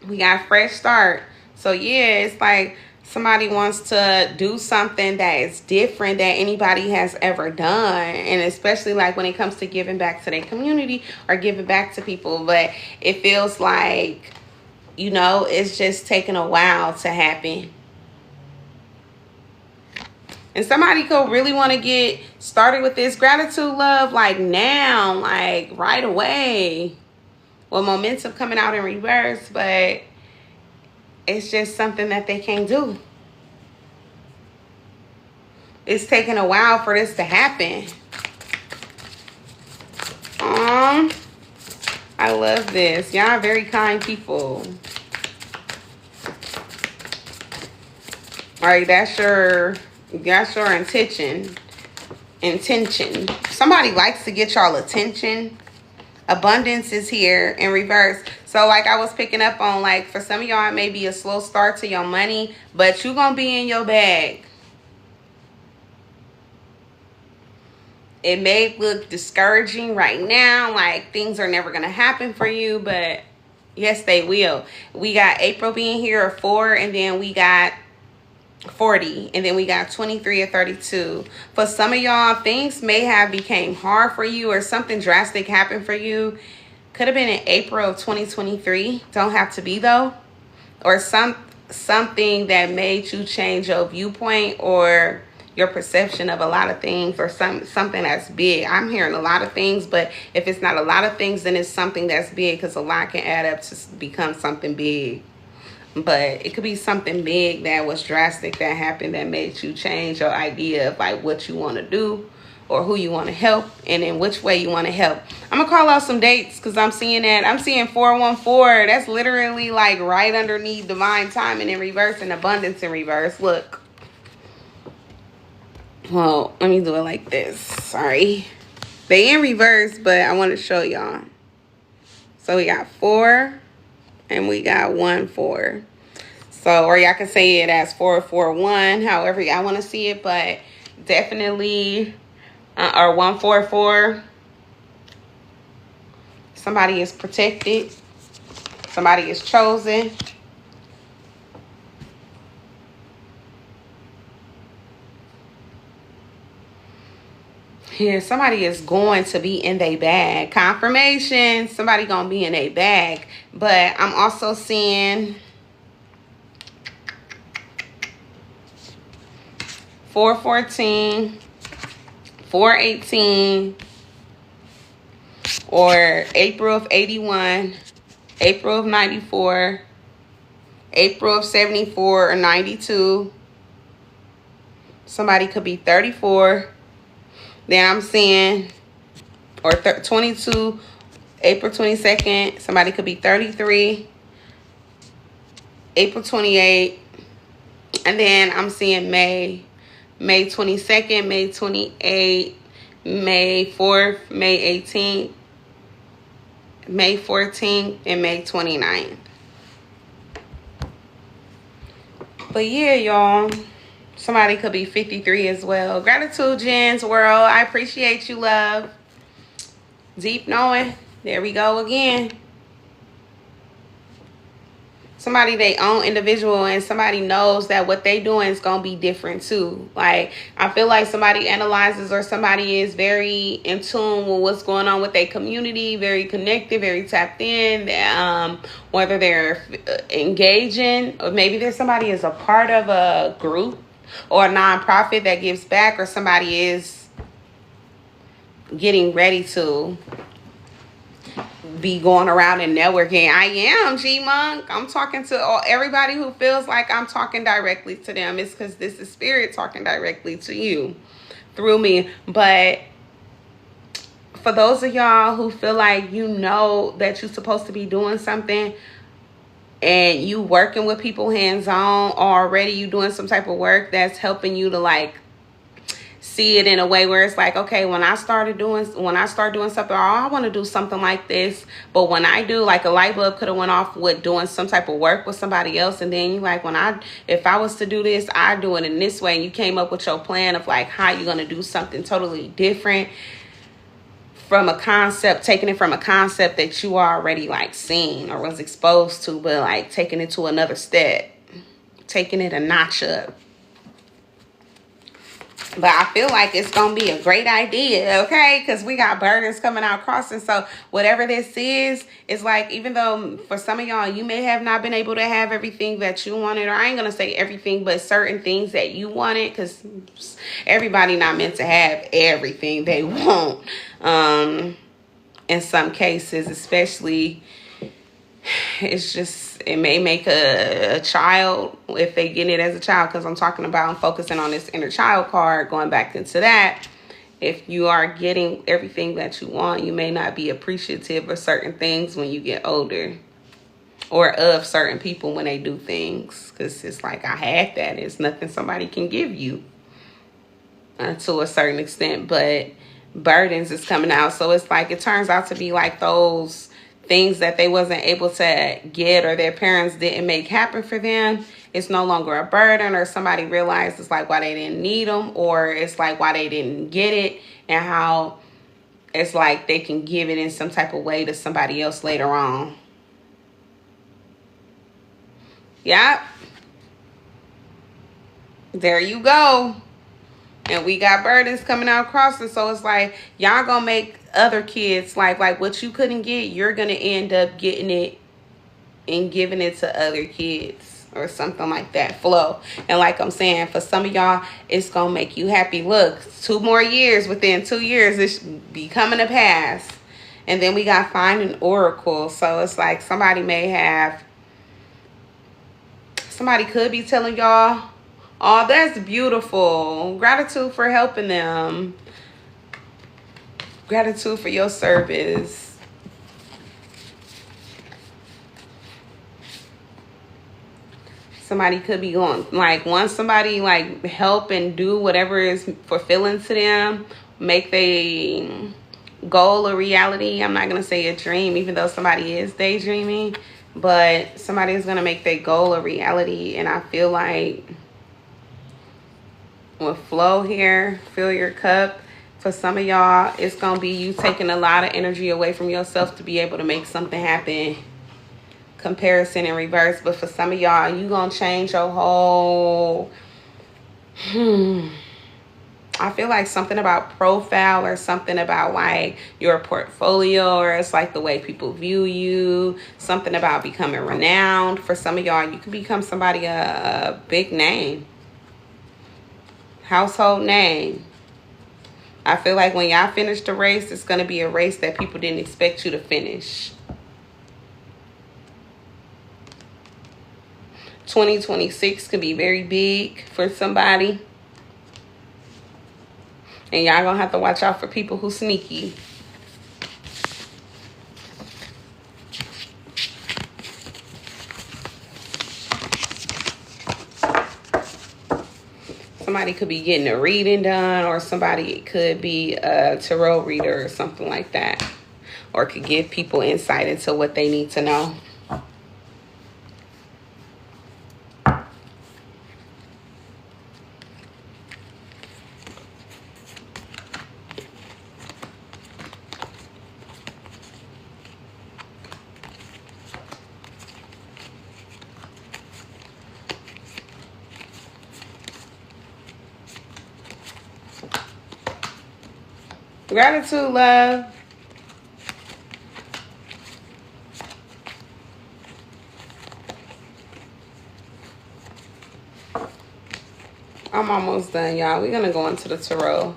We got fresh start. So yeah, it's like somebody wants to do something that is different that anybody has ever done. And especially like when it comes to giving back to their community or giving back to people. But it feels like, you know, it's just taking a while to happen. And somebody could really want to get started with this gratitude, love, like now, like right away. Well, momentum coming out in reverse, but it's just something that they can't do. It's taking a while for this to happen. I love this. Y'all are very kind people. All right, that's your intention. Somebody likes to get y'all attention. Abundance is here in reverse. So like I was picking up on, like for some of y'all, it may be a slow start to your money, but you're going to be in your bag. It may look discouraging right now, like things are never going to happen for you, but yes, they will. We got April being here at 4, and then we got 40, and then we got 23 or 32. For some of y'all, things may have became hard for you or something drastic happened for you. Could have been in April of 2023. Don't have to be though. Or something that made you change your viewpoint or your perception of a lot of things, or something that's big. I'm hearing a lot of things, but if it's not a lot of things, then it's something that's big, because a lot can add up to become something big. But it could be something big that was drastic that happened that made you change your idea of like what you want to do or who you want to help and in which way you want to help. I'm going to call out some dates because I'm seeing that. I'm seeing 414. That's literally like right underneath divine timing in reverse and abundance in reverse. Look. Well, let me do it like this. Sorry. They in reverse, but I want to show y'all. So we got 4. And we got 1-4. So, or y'all can say it as 4-4-1, however y'all want to see it, but definitely, or 1-4-4. Somebody is protected. Somebody is chosen. Here, somebody is going to be in their bag. Confirmation, somebody going to be in their bag. But I'm also seeing 414, 418, or April of 81, April of 94, April of 74 or 92. Somebody could be 34. Then I'm seeing, or 22, April 22nd, somebody could be 33. April 28th. And then I'm seeing May 22nd, May 28th, May 4th, May 18th, May 14th, and May 29th. But yeah, y'all, somebody could be 53 as well. Gratitude, Jen's World. I appreciate you, love. Deep knowing. There we go again. Somebody they own individual, and somebody knows that what they doing is going to be different too. Like, I feel like somebody analyzes, or somebody is very in tune with what's going on with their community, very connected, very tapped in, whether they're engaging, or maybe there's somebody is a part of a group or a nonprofit that gives back, or somebody is getting ready to be going around and networking. I am G-Monk. I'm talking to everybody who feels like I'm talking directly to them. It's because this is spirit talking directly to you through me. But for those of y'all who feel like you know that you're supposed to be doing something, and you working with people hands-on already, you doing some type of work that's helping you to like see it in a way where it's like, okay, when I start doing something, oh, I want to do something like this. But when I do, like, a light bulb could have went off with doing some type of work with somebody else. And then you like, if I was to do this, I do it in this way. And you came up with your plan of like how you're going to do something totally different from a concept, taking it from a concept that you already like seen or was exposed to, but like taking it to another step, taking it a notch up. But I feel like it's going to be a great idea, okay? Because we got burdens coming out crossing. So whatever this is, it's like, even though for some of y'all, you may have not been able to have everything that you wanted. Or I ain't going to say everything, but certain things that you wanted. Because everybody not meant to have everything they want. In some cases, especially, it's just, it may make a child if they get it as a child, because I'm focusing on this inner child card, going back into that. If you are getting everything that you want, you may not be appreciative of certain things when you get older, or of certain people when they do things, because it's like, I had that. It's nothing somebody can give you to a certain extent, but burdens is coming out. So it's like, it turns out to be like those things that they wasn't able to get, or their parents didn't make happen for them. It's no longer a burden, or somebody realizes like why they didn't need them, or it's like why they didn't get it, and how it's like they can give it in some type of way to somebody else later on. Yep. There you go. And we got burdens coming out crossing. So it's like, y'all gonna make other kids like what you couldn't get, you're gonna end up getting it and giving it to other kids, or something like that flow. And like I'm saying, for some of y'all, it's gonna make you happy. Look, 2 more years, within 2 years, it should be coming to pass. And then we got find an oracle. So it's like somebody could be telling y'all, oh, that's beautiful. Gratitude for helping them. Gratitude for your service. Somebody could be going, like, once somebody like help and do whatever is fulfilling to them, make they goal a reality. I'm not going to say a dream, even though somebody is daydreaming, but somebody is going to make their goal a reality. And I feel like with flow here, fill your cup. For some of y'all, it's going to be you taking a lot of energy away from yourself to be able to make something happen. Comparison in reverse. But for some of y'all, you going to change your whole... I feel like something about profile, or something about like your portfolio, or it's like the way people view you. Something about becoming renowned. For some of y'all, you could become somebody a big name. Household name. I feel like when y'all finish the race, it's going to be a race that people didn't expect you to finish. 2026 could be very big for somebody. And y'all going to have to watch out for people who sneaky. Somebody could be getting a reading done, or somebody could be a tarot reader or something like that, or could give people insight into what they need to know. Gratitude, love. I'm almost done, y'all. We're going to go into the tarot.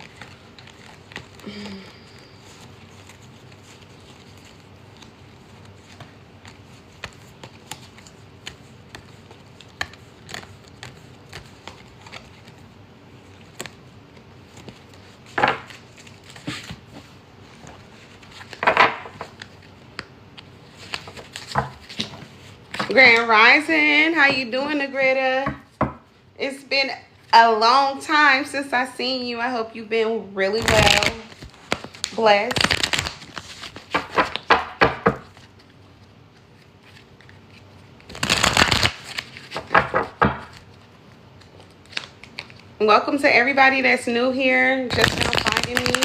Grand Rising, how you doing, Negrita? It's been a long time since I seen you. I hope you've been really well, blessed. Welcome to everybody that's new here, just now finding me.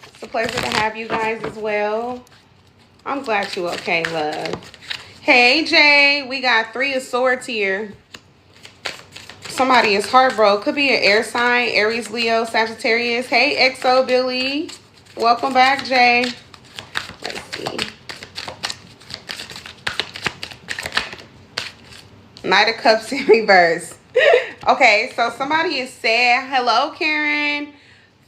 It's a pleasure to have you guys as well. I'm glad you okay, love. Hey, Jay, we got 3 of Swords here. Somebody is heartbroken. Could be an air sign, Aries, Leo, Sagittarius. Hey, XO Billy. Welcome back, Jay. Let's see. Knight of Cups in reverse. Okay, so somebody is sad. Hello, Karen.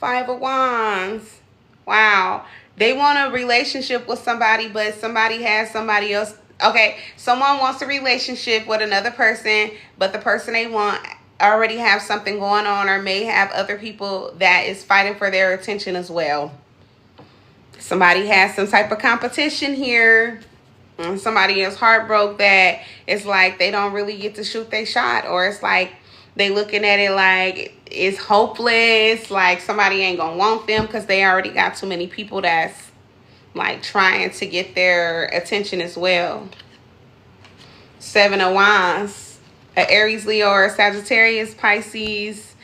5 of Wands. Wow. They want a relationship with somebody, but somebody has somebody else. Okay, someone wants a relationship with another person, but the person they want already have something going on, or may have other people that is fighting for their attention as well. Somebody has some type of competition here. Somebody is heartbroken that it's like they don't really get to shoot their shot, or it's like they looking at it like it's hopeless, like somebody ain't gonna want them because they already got too many people that's like trying to get their attention as well. 7 of Wands, an Aries, Leo, or Sagittarius, Pisces,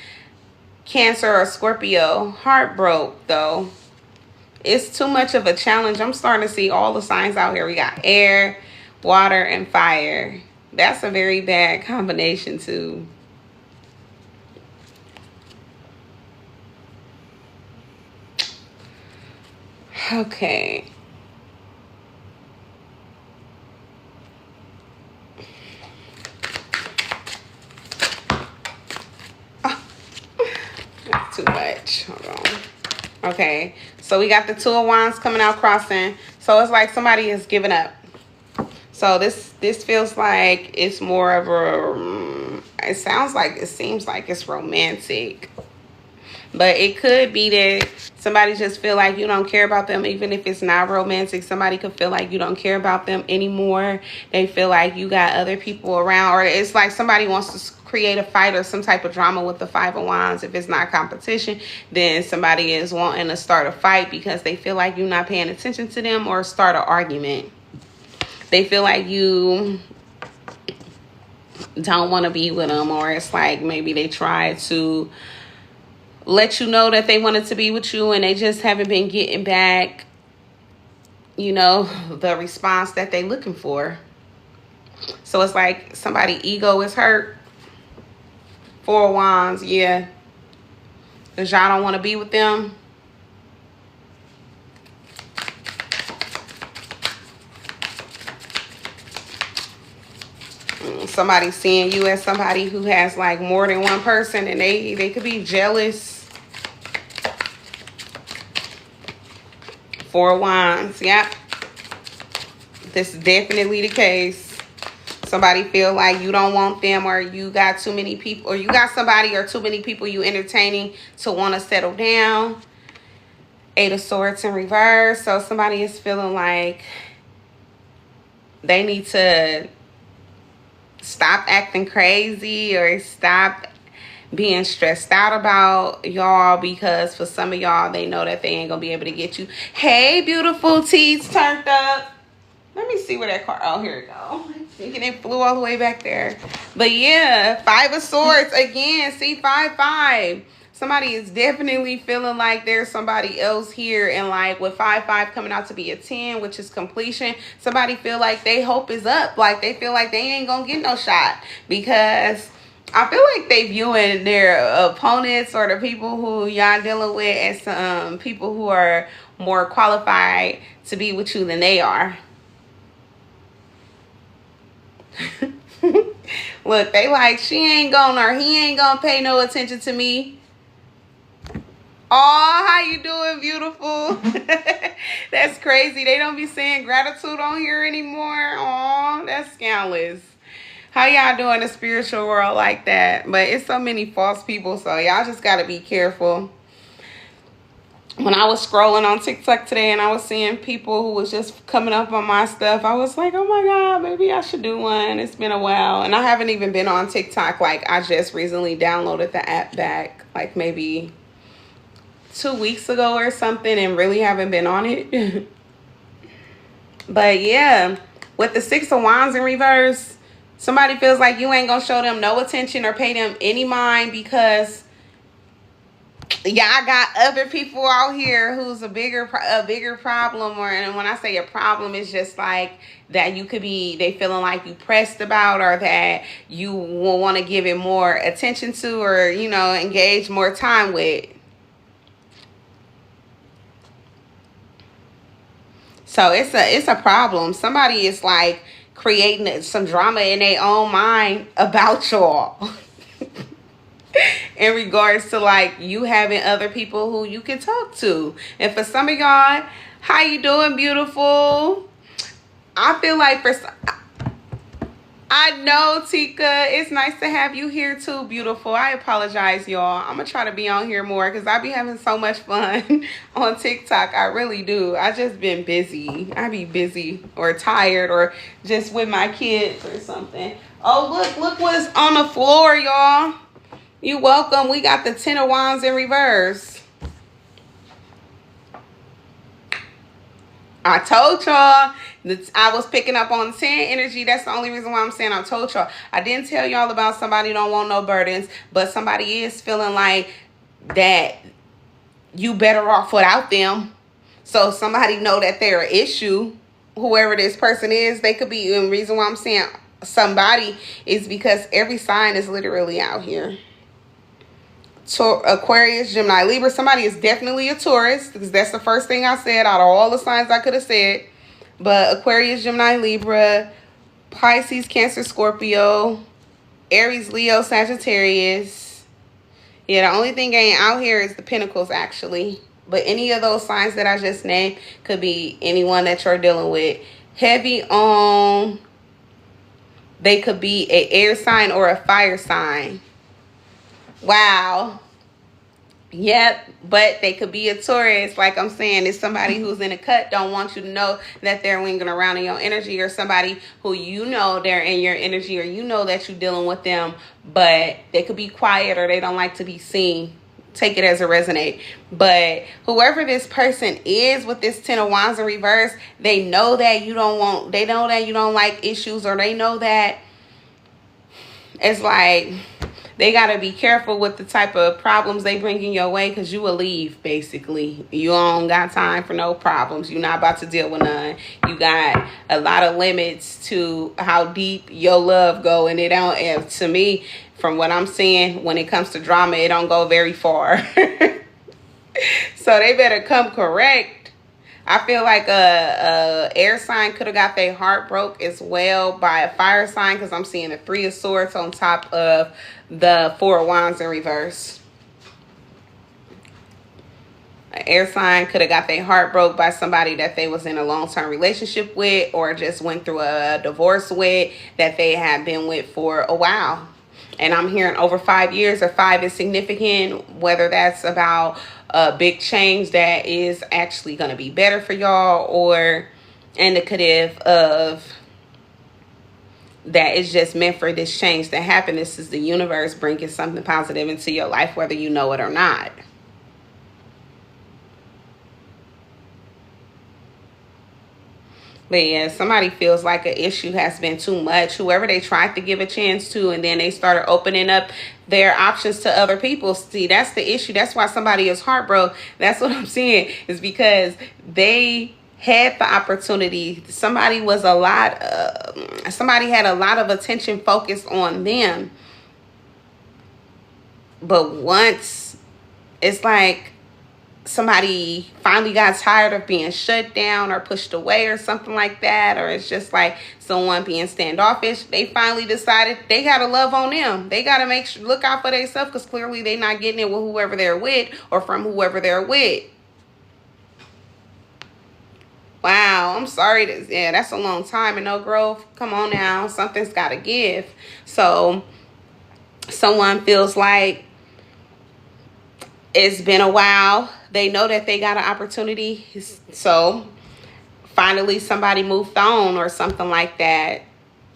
Cancer, or Scorpio. Heartbroken though. It's too much of a challenge. I'm starting to see all the signs out here. We got air, water, and fire. That's a very bad combination too. Okay. Oh, that's too much. Hold on. Okay. So we got the 2 of Wands coming out crossing. So it's like somebody is giving up. So this feels like it's more of a, it seems like it's romantic. But it could be that somebody just feel like you don't care about them, even if it's not romantic. Somebody could feel like you don't care about them anymore. They feel like you got other people around. Or it's like somebody wants to create a fight or some type of drama with the 5 of Wands. If it's not competition, then somebody is wanting to start a fight because they feel like you're not paying attention to them, or start an argument. They feel like you don't want to be with them, or it's like maybe they try to let you know that they wanted to be with you and they just haven't been getting back, you know, the response that they looking for. So it's like somebody ego is hurt. 4 of Wands, yeah. Because y'all don't want to be with them. Somebody seeing you as somebody who has like more than one person, and they could be jealous. 4 of Wands, yep. This is definitely the case. Somebody feel like you don't want them, or you got too many people, or you got somebody or too many people you entertaining to want to settle down. 8 of Swords in reverse. So somebody is feeling like they need to stop acting crazy, or stop being stressed out about y'all, because for some of y'all, they know that they ain't gonna be able to get you. Hey, beautiful teeth turned up. Let me see where that car, oh, here it go. Thinking it flew all the way back there. But yeah, 5 of Swords again. See, 5-5. Somebody is definitely feeling like there's somebody else here, and like with 5-5 coming out to be a 10, which is completion, somebody feel like they hope is up. Like they feel like they ain't gonna get no shot, because I feel like they viewing their opponents or the people who y'all dealing with as people who are more qualified to be with you than they are. Look, they like, she ain't gonna, or he ain't gonna pay no attention to me. Oh, how you doing, beautiful? That's crazy. They don't be saying gratitude on here anymore. Oh, that's scandalous. How y'all doing in the spiritual world like that? But it's so many false people, so y'all just got to be careful. When I was scrolling on TikTok today and I was seeing people who was just coming up on my stuff, I was like, oh my God, maybe I should do one. It's been a while. And I haven't even been on TikTok. Like, I just recently downloaded the app back, like maybe 2 weeks ago or something, and really haven't been on it. But yeah, with the 6 of Wands in reverse, somebody feels like you ain't gonna show them no attention or pay them any mind, because y'all got other people out here who's a bigger problem. Or, and when I say a problem, it's just like that you could be, they feeling like you pressed about, or that you will want to give it more attention to, or, you know, engage more time with. So it's a problem. Somebody is like creating some drama in their own mind about y'all. In regards to like you having other people who you can talk to. And for some of y'all, how you doing, beautiful? I feel like I know, Tika, it's nice to have you here too, beautiful. I apologize, y'all. I'm gonna try to be on here more, because I be having so much fun on TikTok. I really do. I just been busy. I be busy or tired or just with my kids or something. Oh, look what's on the floor, y'all. You welcome. We got the 10 of Wands in reverse. I told y'all that I was picking up on 10 energy. That's the only reason why I'm saying I told y'all. I didn't tell y'all about somebody don't want no burdens, but somebody is feeling like that you better off without them. So somebody know that they're an issue. Whoever this person is, they could be. And the reason why I'm saying somebody is because every sign is literally out here. Aquarius, Gemini, Libra. Somebody is definitely a Taurus, because that's the first thing I said out of all the signs I could have said. But Aquarius, Gemini, Libra, Pisces, Cancer, Scorpio, Aries, Leo, Sagittarius. Yeah, the only thing ain't out here is the Pentacles, actually. But any of those signs that I just named could be anyone that you're dealing with. Heavy on, they could be an air sign or a fire sign. Wow. Yep, but they could be a Taurus. Like I'm saying, it's somebody who's in a cut, don't want you to know that they're lingering around in your energy, or somebody who you know they're in your energy, or you know that you're dealing with them, but they could be quiet or they don't like to be seen. Take it as a resonate. But whoever this person is with this 10 of Wands in reverse, they know that you don't want, they know that you don't like issues, or they know that it's like they got to be careful with the type of problems they bring in your way, because you will leave, basically. You don't got time for no problems. You're not about to deal with none. You got a lot of limits to how deep your love go, and it don't, and to me, from what I'm seeing, when it comes to drama, it don't go very far. So they better come correct. I feel like a air sign could have got their heart broke as well by a fire sign, because I'm seeing the 3 of Swords on top of the 4 of Wands in reverse. An air sign could have got their heart broke by somebody that they was in a long-term relationship with, or just went through a divorce with, that they had been with for a while. And I'm hearing over 5 years, or 5 is significant, whether that's about a big change that is actually going to be better for y'all, or indicative of that it's just meant for this change to happen. This is the universe bringing something positive into your life, whether you know it or not. But yeah, somebody feels like an issue has been too much. Whoever they tried to give a chance to, and then they started opening up their options to other people. See, that's the issue. That's why somebody is heartbroken. That's what I'm saying, is because they had the opportunity. Somebody had a lot of attention focused on them. But once it's like somebody finally got tired of being shut down or pushed away or something like that, or it's just like someone being standoffish, they finally decided they gotta love on them. They gotta look out for themselves, because clearly they're not getting it with whoever they're with or from whoever they're with. Wow, I'm sorry. That's a long time and no growth. Come on now, something's gotta give. So someone feels like it's been a while. They know that they got an opportunity. So finally somebody moved on or something like that.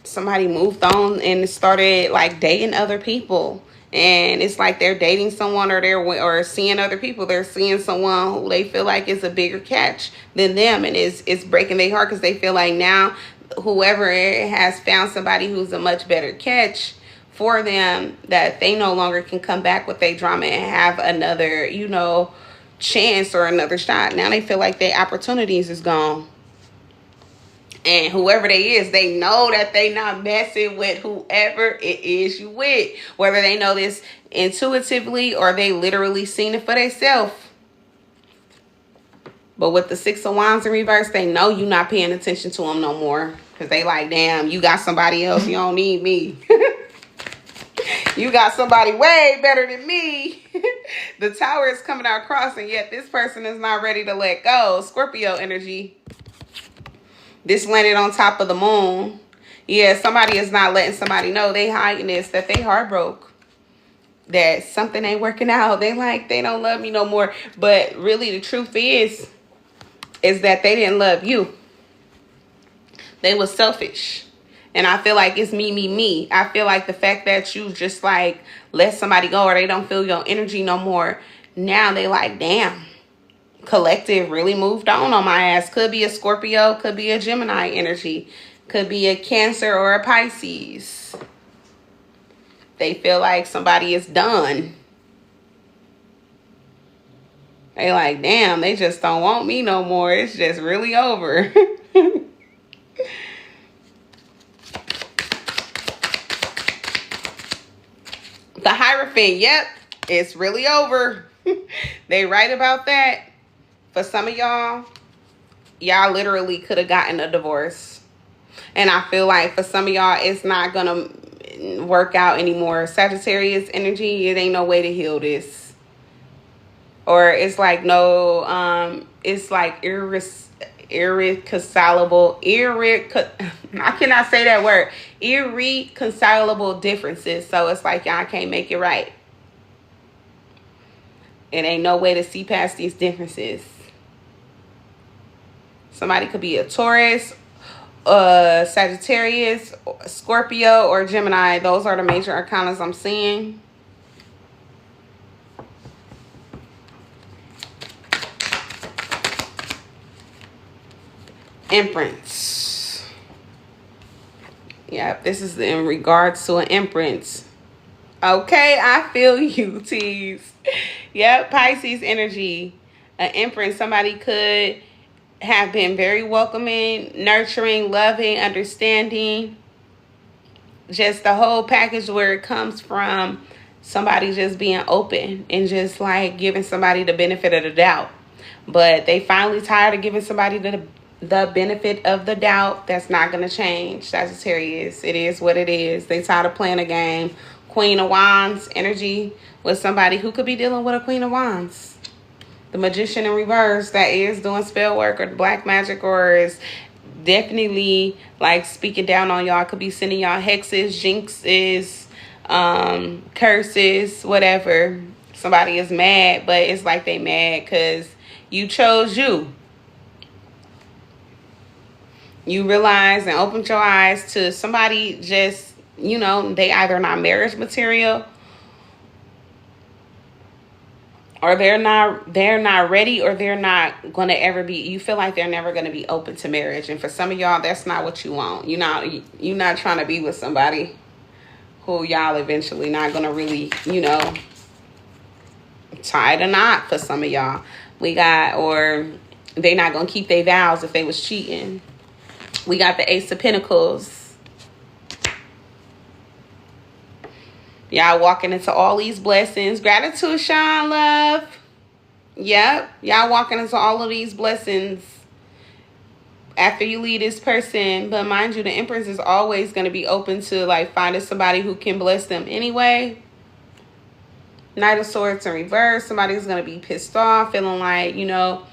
Somebody moved on and started like dating other people. And it's like they're dating someone, or seeing other people. They're seeing someone who they feel like is a bigger catch than them. And it's breaking their heart, because they feel like now whoever has found somebody who's a much better catch for them, that they no longer can come back with their drama and have another, chance or another shot. Now they feel like their opportunities is gone. And whoever they is, they know that they not messing with whoever it is you with. Whether they know this intuitively or they literally seen it for themselves. But with the Six of Wands in reverse, they know you not paying attention to them no more. Because they like, damn, you got somebody else. You don't need me. You got somebody way better than me. The Tower is coming out across, and yet this person is not ready to let go. Scorpio energy. This landed on top of the moon. Yeah, somebody is not letting somebody know they hiding this, that they heartbroken. That something ain't working out. They don't love me no more. But really the truth is that they didn't love you. They was selfish. And I feel like it's me, me, me. I feel like the fact that you just like let somebody go, or they don't feel your energy no more. Now they like, damn. Collective really moved on my ass. Could be a Scorpio, could be a Gemini energy, could be a Cancer or a Pisces. They feel like somebody is done. They like, damn, they just don't want me no more. It's just really over. The Hierophant, yep, it's really over. They right about that. For some of y'all literally could have gotten a divorce. And I feel like for some of y'all, it's not going to work out anymore. Sagittarius energy, it ain't no way to heal this. Or it's like it's like irreconcilable, I cannot say that word. Irreconcilable differences. So it's like y'all can't make it right. It ain't no way to see past these differences. Somebody could be a Taurus, Sagittarius, Scorpio, or Gemini. Those are the major arcanas I'm seeing. Empress. Yep, this is in regards to an empress. Okay, I feel you, tease. Yep, Pisces energy. An empress. Somebody could have been very welcoming, nurturing, loving, understanding. Just the whole package, where it comes from somebody just being open and just like giving somebody the benefit of the doubt. But they finally tired of giving somebody the benefit of the doubt. That's not going to change, Sagittarius. It is what it is. They tired of playing a game. Queen of Wands energy with somebody who could be dealing with a Queen of Wands. The Magician in reverse that is doing spell work or black magic, or is definitely like speaking down on y'all. Could be sending y'all hexes, jinxes, curses, whatever. Somebody is mad, but it's like they mad because you chose you. You realize and opened your eyes to somebody just, you know, they either not marriage material, or they're not ready, or they're not going to ever be. You feel like they're never going to be open to marriage. And for some of y'all, that's not what you want. You're not trying to be with somebody who y'all eventually not going to really, you know, tie the knot. For some of y'all, or they not going to keep their vows if they was cheating. We got the Ace of Pentacles. Y'all walking into all these blessings. Gratitude, Sean, love. Yep. Y'all walking into all of these blessings after you leave this person. But mind you, the Empress is always going to be open to like finding somebody who can bless them anyway. Knight of Swords in reverse. Somebody's going to be pissed off, feeling like, you know,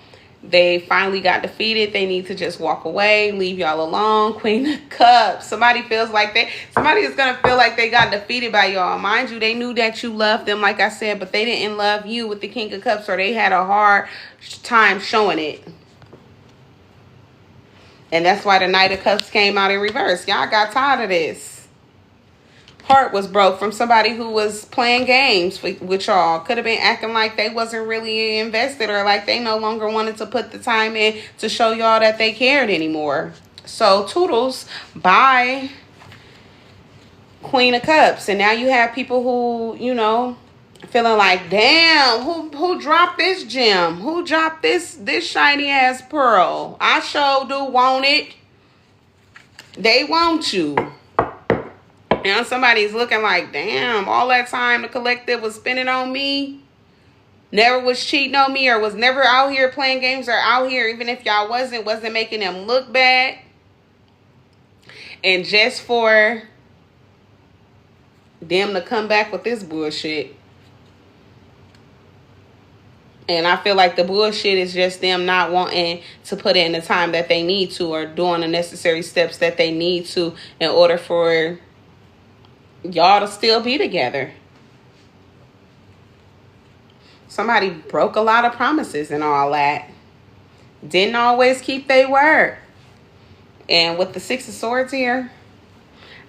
they finally got defeated. They need to just walk away, leave y'all alone. Queen of Cups. Somebody is going to feel like they got defeated by y'all. Mind you, they knew that you loved them, like I said, but they didn't love you with the King of Cups, or they had a hard time showing it. And that's why the Knight of Cups came out in reverse. Y'all got tired of this. Heart was broke from somebody who was playing games with y'all. Could have been acting like they wasn't really invested, or like they no longer wanted to put the time in to show y'all that they cared anymore. So toodles, bye, Queen of Cups. And now you have people who, you know, feeling like, damn, who dropped this gem? Who dropped this shiny ass pearl? I sure do want it. They want you. Now somebody's looking like, damn, all that time the collective was spending on me, never was cheating on me, or was never out here playing games, or out here, even if y'all wasn't making them look bad. And just for them to come back with this bullshit. And I feel like the bullshit is just them not wanting to put in the time that they need to, or doing the necessary steps that they need to in order for y'all to still be together. Somebody broke a lot of promises and all that. Didn't always keep their word. And with the Six of Swords here,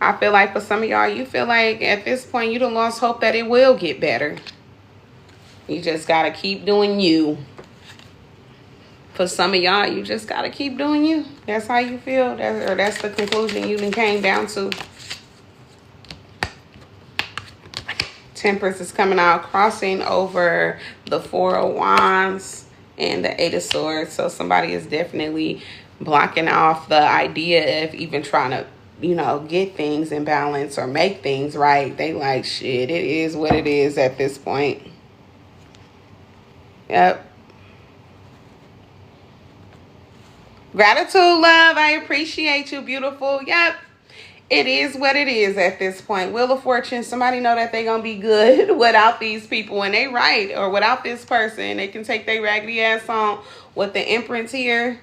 I feel like for some of y'all, you feel like at this point you done lost hope that it will get better. You just got to keep doing you. For some of y'all, you just got to keep doing you. That's how you feel. That's the conclusion you done came down to. Temperance is coming out, crossing over the Four of Wands and the Eight of Swords. So somebody is definitely blocking off the idea of even trying to, you know, get things in balance or make things right. They like, shit, it is what it is at this point. Yep. Gratitude, love. I appreciate you, beautiful. Yep. It is what it is at this point. Wheel of Fortune. Somebody know that they're going to be good without these people. And they right. Or without this person. They can take their raggedy ass on with the Empress here.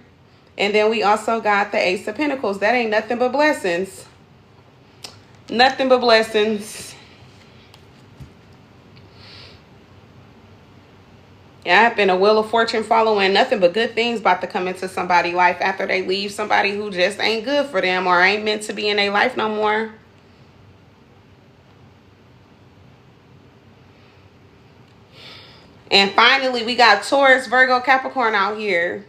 And then we also got the Ace of Pentacles. That ain't nothing but blessings. Nothing but blessings. Yeah, I've been a Wheel of Fortune following. Nothing but good things about to come into somebody's life after they leave somebody who just ain't good for them or ain't meant to be in their life no more. And finally, we got Taurus, Virgo, Capricorn out here.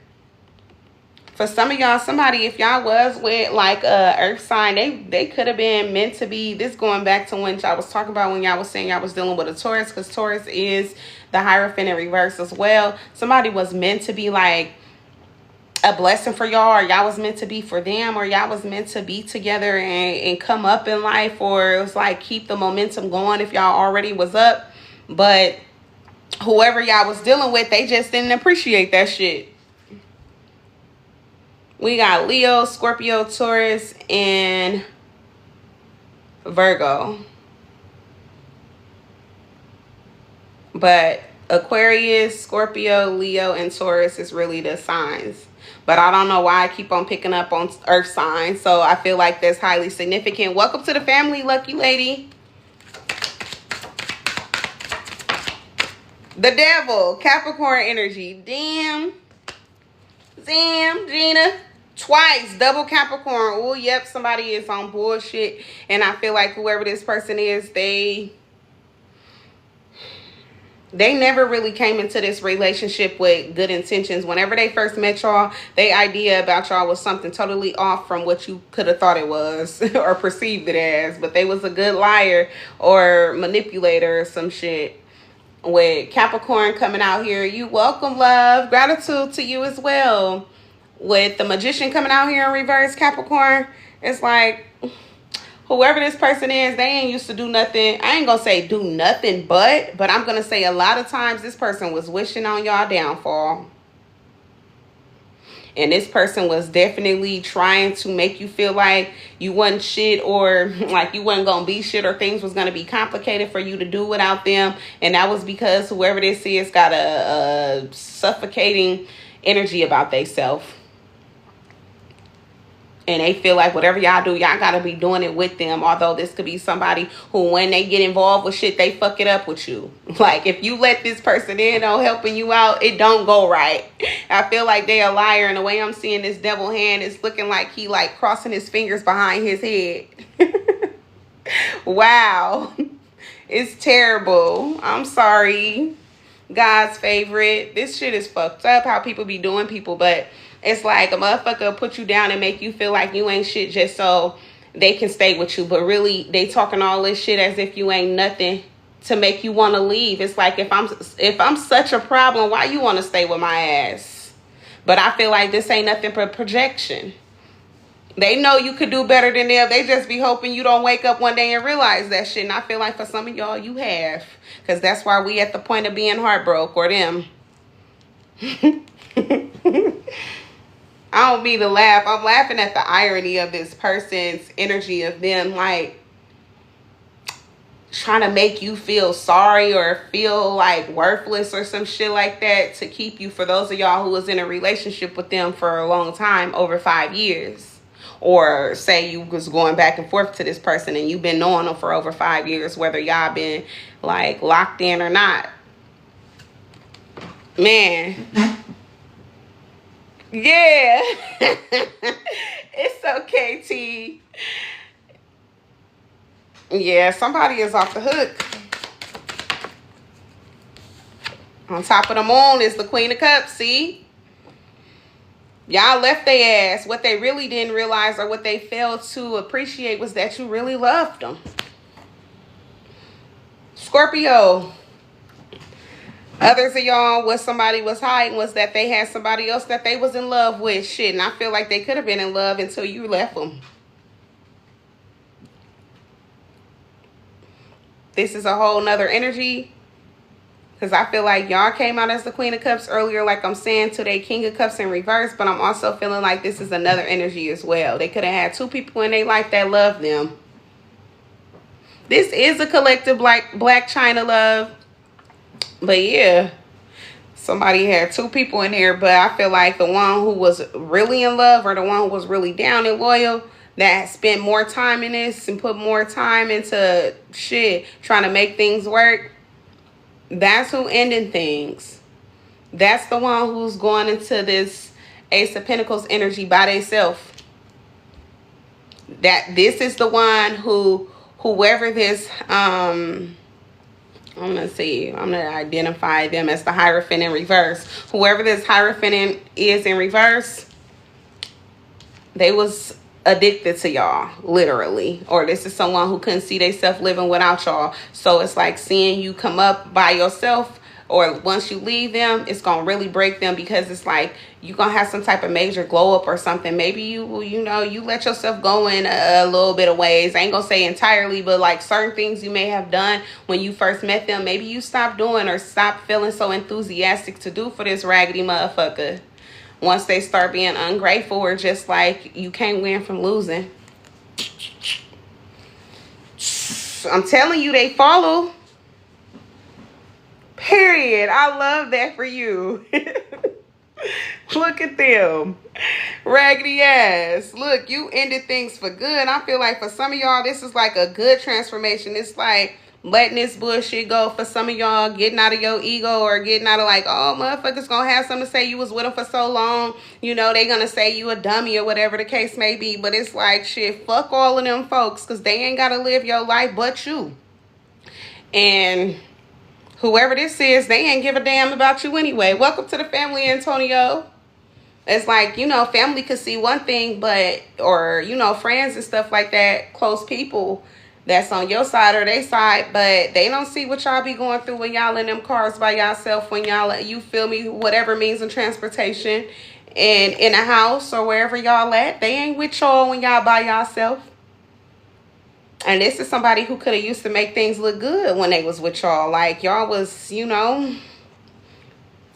For some of y'all, somebody, if y'all was with like a earth sign, they could have been meant to be. This going back to when y'all was talking about when y'all was saying y'all was dealing with a Taurus, because Taurus is the Hierophant in reverse as well. Somebody was meant to be like a blessing for y'all, or y'all was meant to be for them, or y'all was meant to be together and come up in life, or it was like keep the momentum going if y'all already was up. But whoever y'all was dealing with, they just didn't appreciate that shit. We got Leo, Scorpio, Taurus, and Virgo. But Aquarius, Scorpio, Leo, and Taurus is really the signs. But I don't know why I keep on picking up on earth signs. So I feel like that's highly significant. Welcome to the family, lucky lady. The Devil, Capricorn energy. Damn, Gina. Twice, double Capricorn. Oh, yep, somebody is on bullshit. And I feel like whoever this person is, they never really came into this relationship with good intentions. Whenever they first met y'all, their idea about y'all was something totally off from what you could have thought it was or perceived it as. But they was a good liar or manipulator or some shit. With Capricorn coming out here, you welcome, love. Gratitude to you as well. With the Magician coming out here in reverse, Capricorn, it's like, whoever this person is, they ain't used to do nothing. I ain't gonna say do nothing but I'm gonna say a lot of times this person was wishing on y'all downfall. And this person was definitely trying to make you feel like you wasn't shit, or like you wasn't gonna be shit, or things was gonna be complicated for you to do without them. And that was because whoever this is got a suffocating energy about theyself. And they feel like whatever y'all do, y'all gotta be doing it with them. Although this could be somebody who, when they get involved with shit, they fuck it up with you. Like, if you let this person in on helping you out, it don't go right. I feel like they a liar. And the way I'm seeing this devil hand, is looking like he like crossing his fingers behind his head. Wow. It's terrible. I'm sorry. God's favorite. This shit is fucked up how people be doing people, but it's like a motherfucker put you down and make you feel like you ain't shit just so they can stay with you. But really, they talking all this shit as if you ain't nothing to make you want to leave. It's like, if I'm such a problem, why you want to stay with my ass? But I feel like this ain't nothing but projection. They know you could do better than them. They just be hoping you don't wake up one day and realize that shit. And I feel like for some of y'all, you have. Because that's why we at the point of being heartbroken, or them. I don't mean to laugh. I'm laughing at the irony of this person's energy, of them like trying to make you feel sorry or feel like worthless or some shit like that to keep you. For those of y'all who was in a relationship with them for a long time, over 5 years, or say you was going back and forth to this person and you've been knowing them for over 5 years, whether y'all been like locked in or not. Man. Yeah. It's okay, T. Yeah, somebody is off the hook. On top of the moon is the Queen of Cups, see? Y'all left their ass. What they really didn't realize, or what they failed to appreciate, was that you really loved them. Scorpio. Others of y'all, what somebody was hiding was that they had somebody else that they was in love with. Shit, and I feel like they could have been in love until you left them. This is a whole nother energy. Because I feel like y'all came out as the Queen of Cups earlier, like I'm saying, today King of Cups in reverse. But I'm also feeling like this is another energy as well. They could have had two people in their life that love them. This is a collective black China love. But yeah, somebody had two people in here. But I feel like the one who was really in love, or the one who was really down and loyal, that spent more time in this and put more time into shit, trying to make things work, that's who ending things. That's the one who's going into this Ace of Pentacles energy by themselves. That this is the one who, whoever this, I'm going to see, I'm going to identify them as the Hierophant in reverse. Whoever this Hierophant is in reverse, they was addicted to y'all, literally. Or this is someone who couldn't see themselves living without y'all. So it's like seeing you come up by yourself, or once you leave them, it's gonna really break them, because it's like you're gonna have some type of major glow up or something. Maybe you let yourself go in a little bit of ways. I ain't gonna say entirely, but like certain things you may have done when you first met them, maybe you stopped doing or stopped feeling so enthusiastic to do for this raggedy motherfucker. Once they start being ungrateful, or just like you can't win from losing. I'm telling you, they follow. Period. I love that for you. Look at them. Raggedy ass. Look, you ended things for good. I feel like for some of y'all, this is like a good transformation. It's like letting this bullshit go. For some of y'all, getting out of your ego or getting out of like, oh, motherfuckers gonna have something to say. You was with them for so long, you know, they gonna say you a dummy or whatever the case may be. But it's like, shit, fuck all of them folks, because they ain't gotta live your life but you. And whoever this is, they ain't give a damn about you anyway. Welcome to the family, Antonio. It's like, you know, family could see one thing, but, or, you know, friends and stuff like that, close people that's on your side or their side, but they don't see what y'all be going through when y'all in them cars by yourself, when y'all, you feel me, whatever means of transportation, and in a house or wherever y'all at. They ain't with y'all when y'all by yourself. And this is somebody who could have used to make things look good when they was with y'all. Like, y'all was, you know,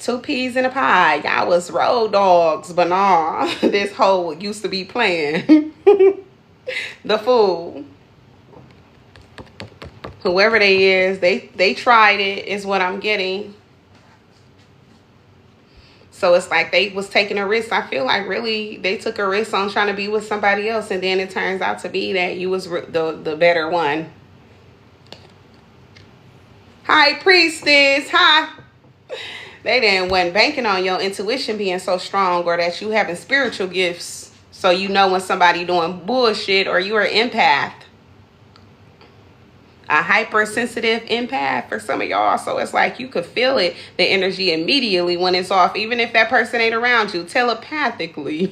two peas in a pie. Y'all was road dogs, but nah, this hoe used to be playing the fool. Whoever they is, they tried it, is what I'm getting. So it's like they was taking a risk. I feel like really they took a risk on trying to be with somebody else, and then it turns out to be that you was the better one. Hi, priestess. Hi. They didn't wasn't banking on your intuition being so strong, or that you having spiritual gifts, so you know when somebody doing bullshit, or you're an empath. A hypersensitive empath for some of y'all. So it's like you could feel it, the energy immediately when it's off, even if that person ain't around you, telepathically.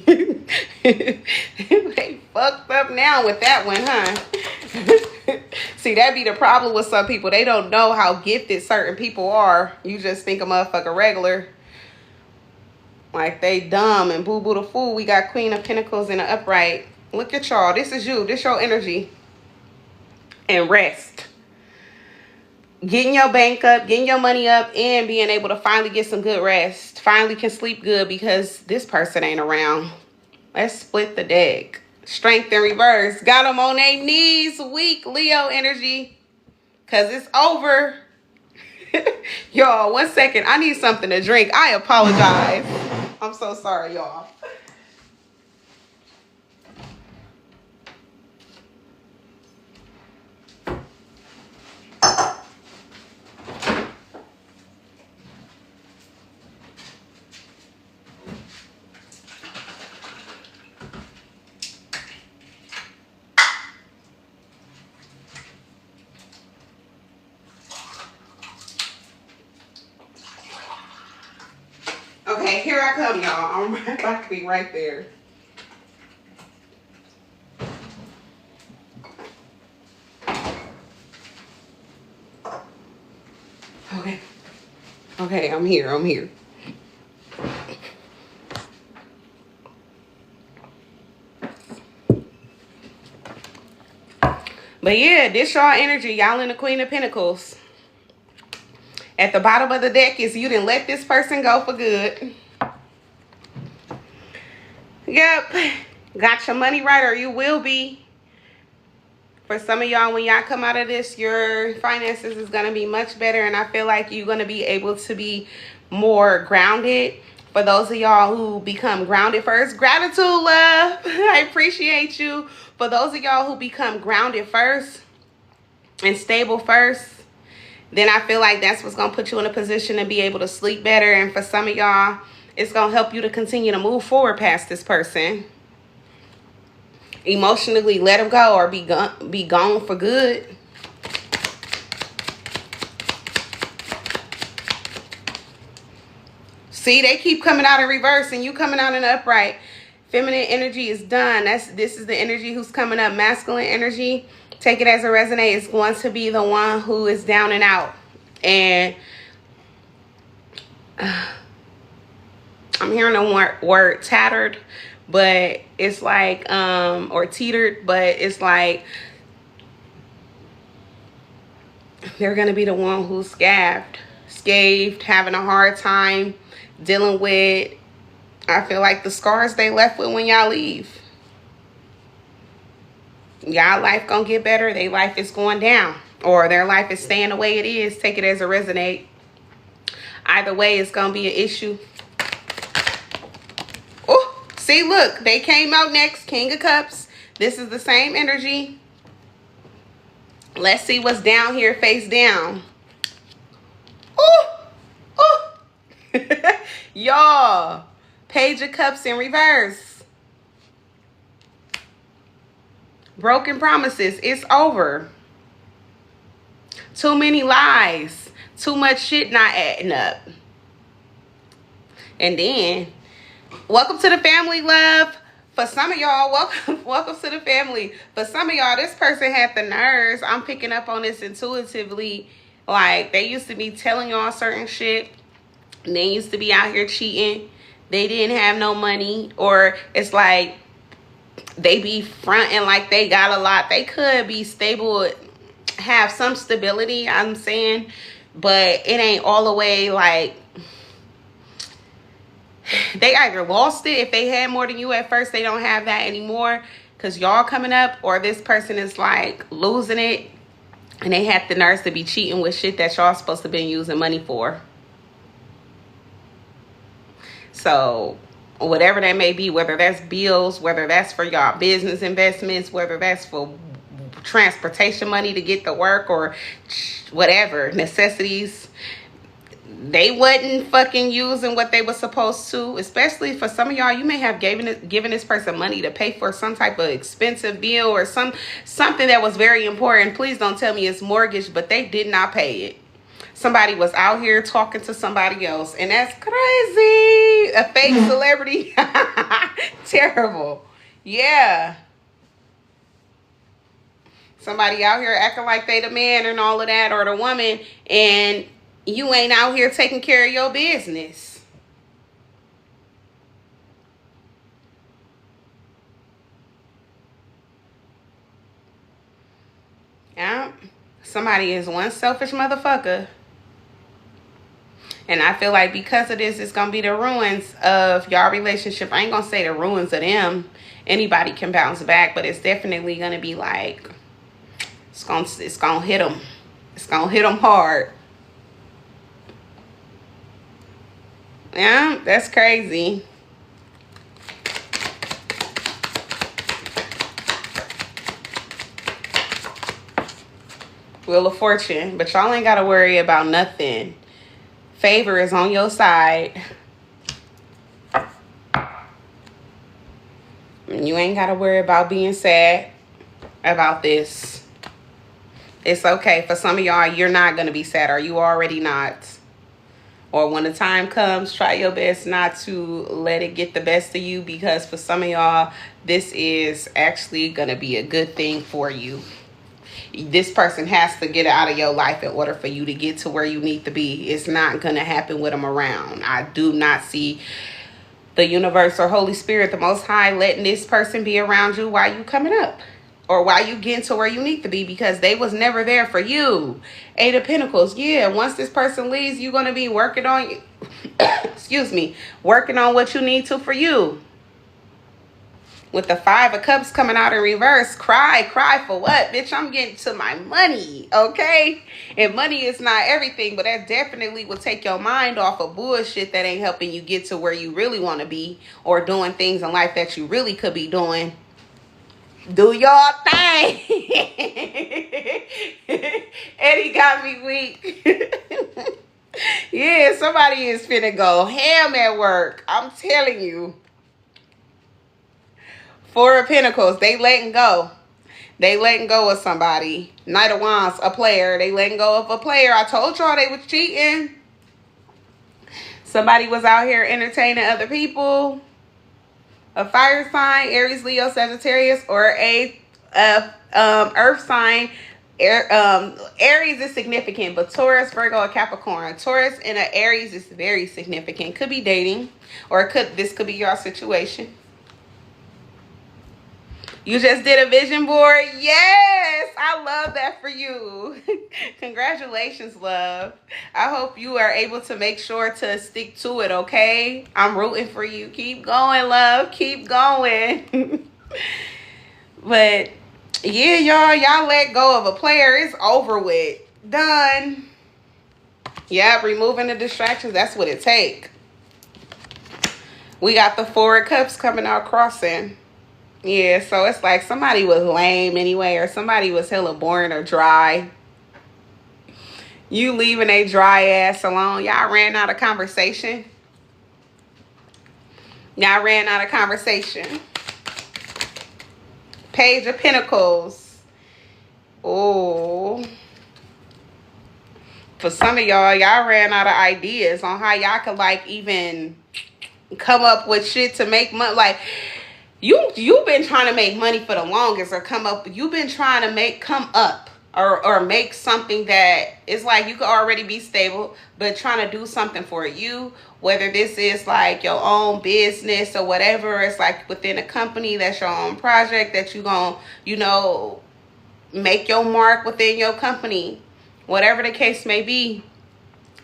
They fucked up now with that one, huh? See, that be the problem with some people. They don't know how gifted certain people are. You just think a motherfucker regular. Like they dumb and boo-boo the fool. We got Queen of Pentacles in the upright. Look at y'all. This is you. This your energy. And rest. Getting your bank up, getting your money up, and being able to finally get some good rest. Finally can sleep good because this person ain't around. Let's split the deck. Strength in reverse. Got them on their knees. Weak Leo energy. Because it's over. Y'all, 1 second. I need something to drink. I apologize. I'm so sorry, y'all. Okay, here I come, y'all. I'm about to be right there. Okay. Okay, I'm here. I'm here. But yeah, this y'all energy. Y'all in the Queen of Pentacles. At the bottom of the deck is you didn't let this person go for good. Yep. Got your money right, or you will be. For some of y'all, when y'all come out of this, your finances is going to be much better. And I feel like you're going to be able to be more grounded. For those of y'all who become grounded first, gratitude, love. I appreciate you. For those of y'all who become grounded first and stable first, then I feel like that's what's going to put you in a position to be able to sleep better. And for some of y'all, it's going to help you to continue to move forward past this person. Emotionally let them go, or be gone for good. See, they keep coming out in reverse and you coming out in the upright. Feminine energy is done. This is the energy who's coming up. Masculine energy, take it as a resonate, is going to be the one who is down and out. And I'm hearing the word tattered, but it's like, or teetered, but it's like they're going to be the one who's scathed, having a hard time dealing with, I feel like, the scars they left with when y'all leave. Y'all life gonna get better. Their life is going down, or their life is staying the way it is. Take it as a resonate. Either way, it's gonna be an issue. Oh, see, look, they came out next. King of Cups. This is the same energy. Let's see what's down here face down. Ooh, ooh. Y'all, Page of Cups in reverse. Broken promises. It's over. Too many lies. Too much shit not adding up. And then, welcome to the family, love. For some of y'all, welcome to the family. For some of y'all, this person had the nerves. I'm picking up on this intuitively. Like, they used to be telling y'all certain shit. They used to be out here cheating. They didn't have no money. Or it's like, they be fronting like they got a lot. They could be stable, have some stability, I'm saying. But it ain't all the way like... They either lost it. If they had more than you at first, they don't have that anymore because y'all coming up, or this person is like losing it and they had the nerves to be cheating with shit that y'all supposed to been using money for. So whatever that may be, whether that's bills, whether that's for y'all business investments, whether that's for transportation money to get to work, or whatever, necessities, they wasn't fucking using what they were supposed to. Especially for some of y'all, you may have given this person money to pay for some type of expensive bill or something that was very important. Please don't tell me it's mortgage, but they did not pay it. Somebody was out here talking to somebody else, and that's crazy. A fake celebrity. Terrible. Yeah. Somebody out here acting like they the man and all of that, or the woman, and you ain't out here taking care of your business. Yeah. Somebody is one selfish motherfucker. And I feel like because of this, it's going to be the ruins of y'all relationship. I ain't going to say the ruins of them. Anybody can bounce back, but it's definitely going to be like, it's going to hit them. It's going to hit them hard. Yeah, that's crazy. Wheel of Fortune. But y'all ain't got to worry about nothing. Favor is on your side. You ain't got to worry about being sad about this. It's okay. For some of y'all, you're not going to be sad, or you already not. Or when the time comes, try your best not to let it get the best of you, because for some of y'all, this is actually going to be a good thing for you. This person has to get out of your life in order for you to get to where you need to be. It's not going to happen with them around. I do not see the universe or Holy Spirit, the Most High, letting this person be around you while you coming up. Or while you getting to where you need to be, because they was never there for you. Eight of Pentacles. Yeah, once this person leaves, you're going to be working on, excuse me, working on what you need to for you. With the Five of Cups coming out in reverse, cry for what? Bitch, I'm getting to my money, okay? And money is not everything, but that definitely will take your mind off of bullshit that ain't helping you get to where you really want to be, or doing things in life that you really could be doing. Do your thing. Eddie got me weak. Yeah, somebody is finna go ham at work. I'm telling you. Four of Pentacles. They letting go. They letting go of somebody. Knight of Wands, a player. They letting go of a player. I told y'all they was cheating. Somebody was out here entertaining other people. A fire sign, Aries, Leo, Sagittarius, or a earth sign. Aries is significant, but Taurus, Virgo, or Capricorn. Taurus and an Aries is very significant. Could be dating, or this could be your situation. You just did a vision board? Yes, I love that for you. Congratulations, love. I hope you are able to make sure to stick to it, okay? I'm rooting for you. Keep going, love. Keep going. But yeah, y'all let go of a player. It's over with. Done. Yeah, removing the distractions. That's what it takes. We got the Four of Cups coming out crossing. Yeah, so it's like somebody was lame anyway, or somebody was hella boring or dry. You leaving a dry ass alone. Y'all ran out of conversation. Y'all ran out of conversation. Page of Pentacles. Oh. For some of y'all ran out of ideas on how y'all could like even come up with shit to make money. Like you've been trying to make money for the longest, or you've been trying to come up or make something that is like you could already be stable, but trying to do something for you, whether this is like your own business or whatever. It's like within a company, that's your own project that you gonna, make your mark within your company, whatever the case may be.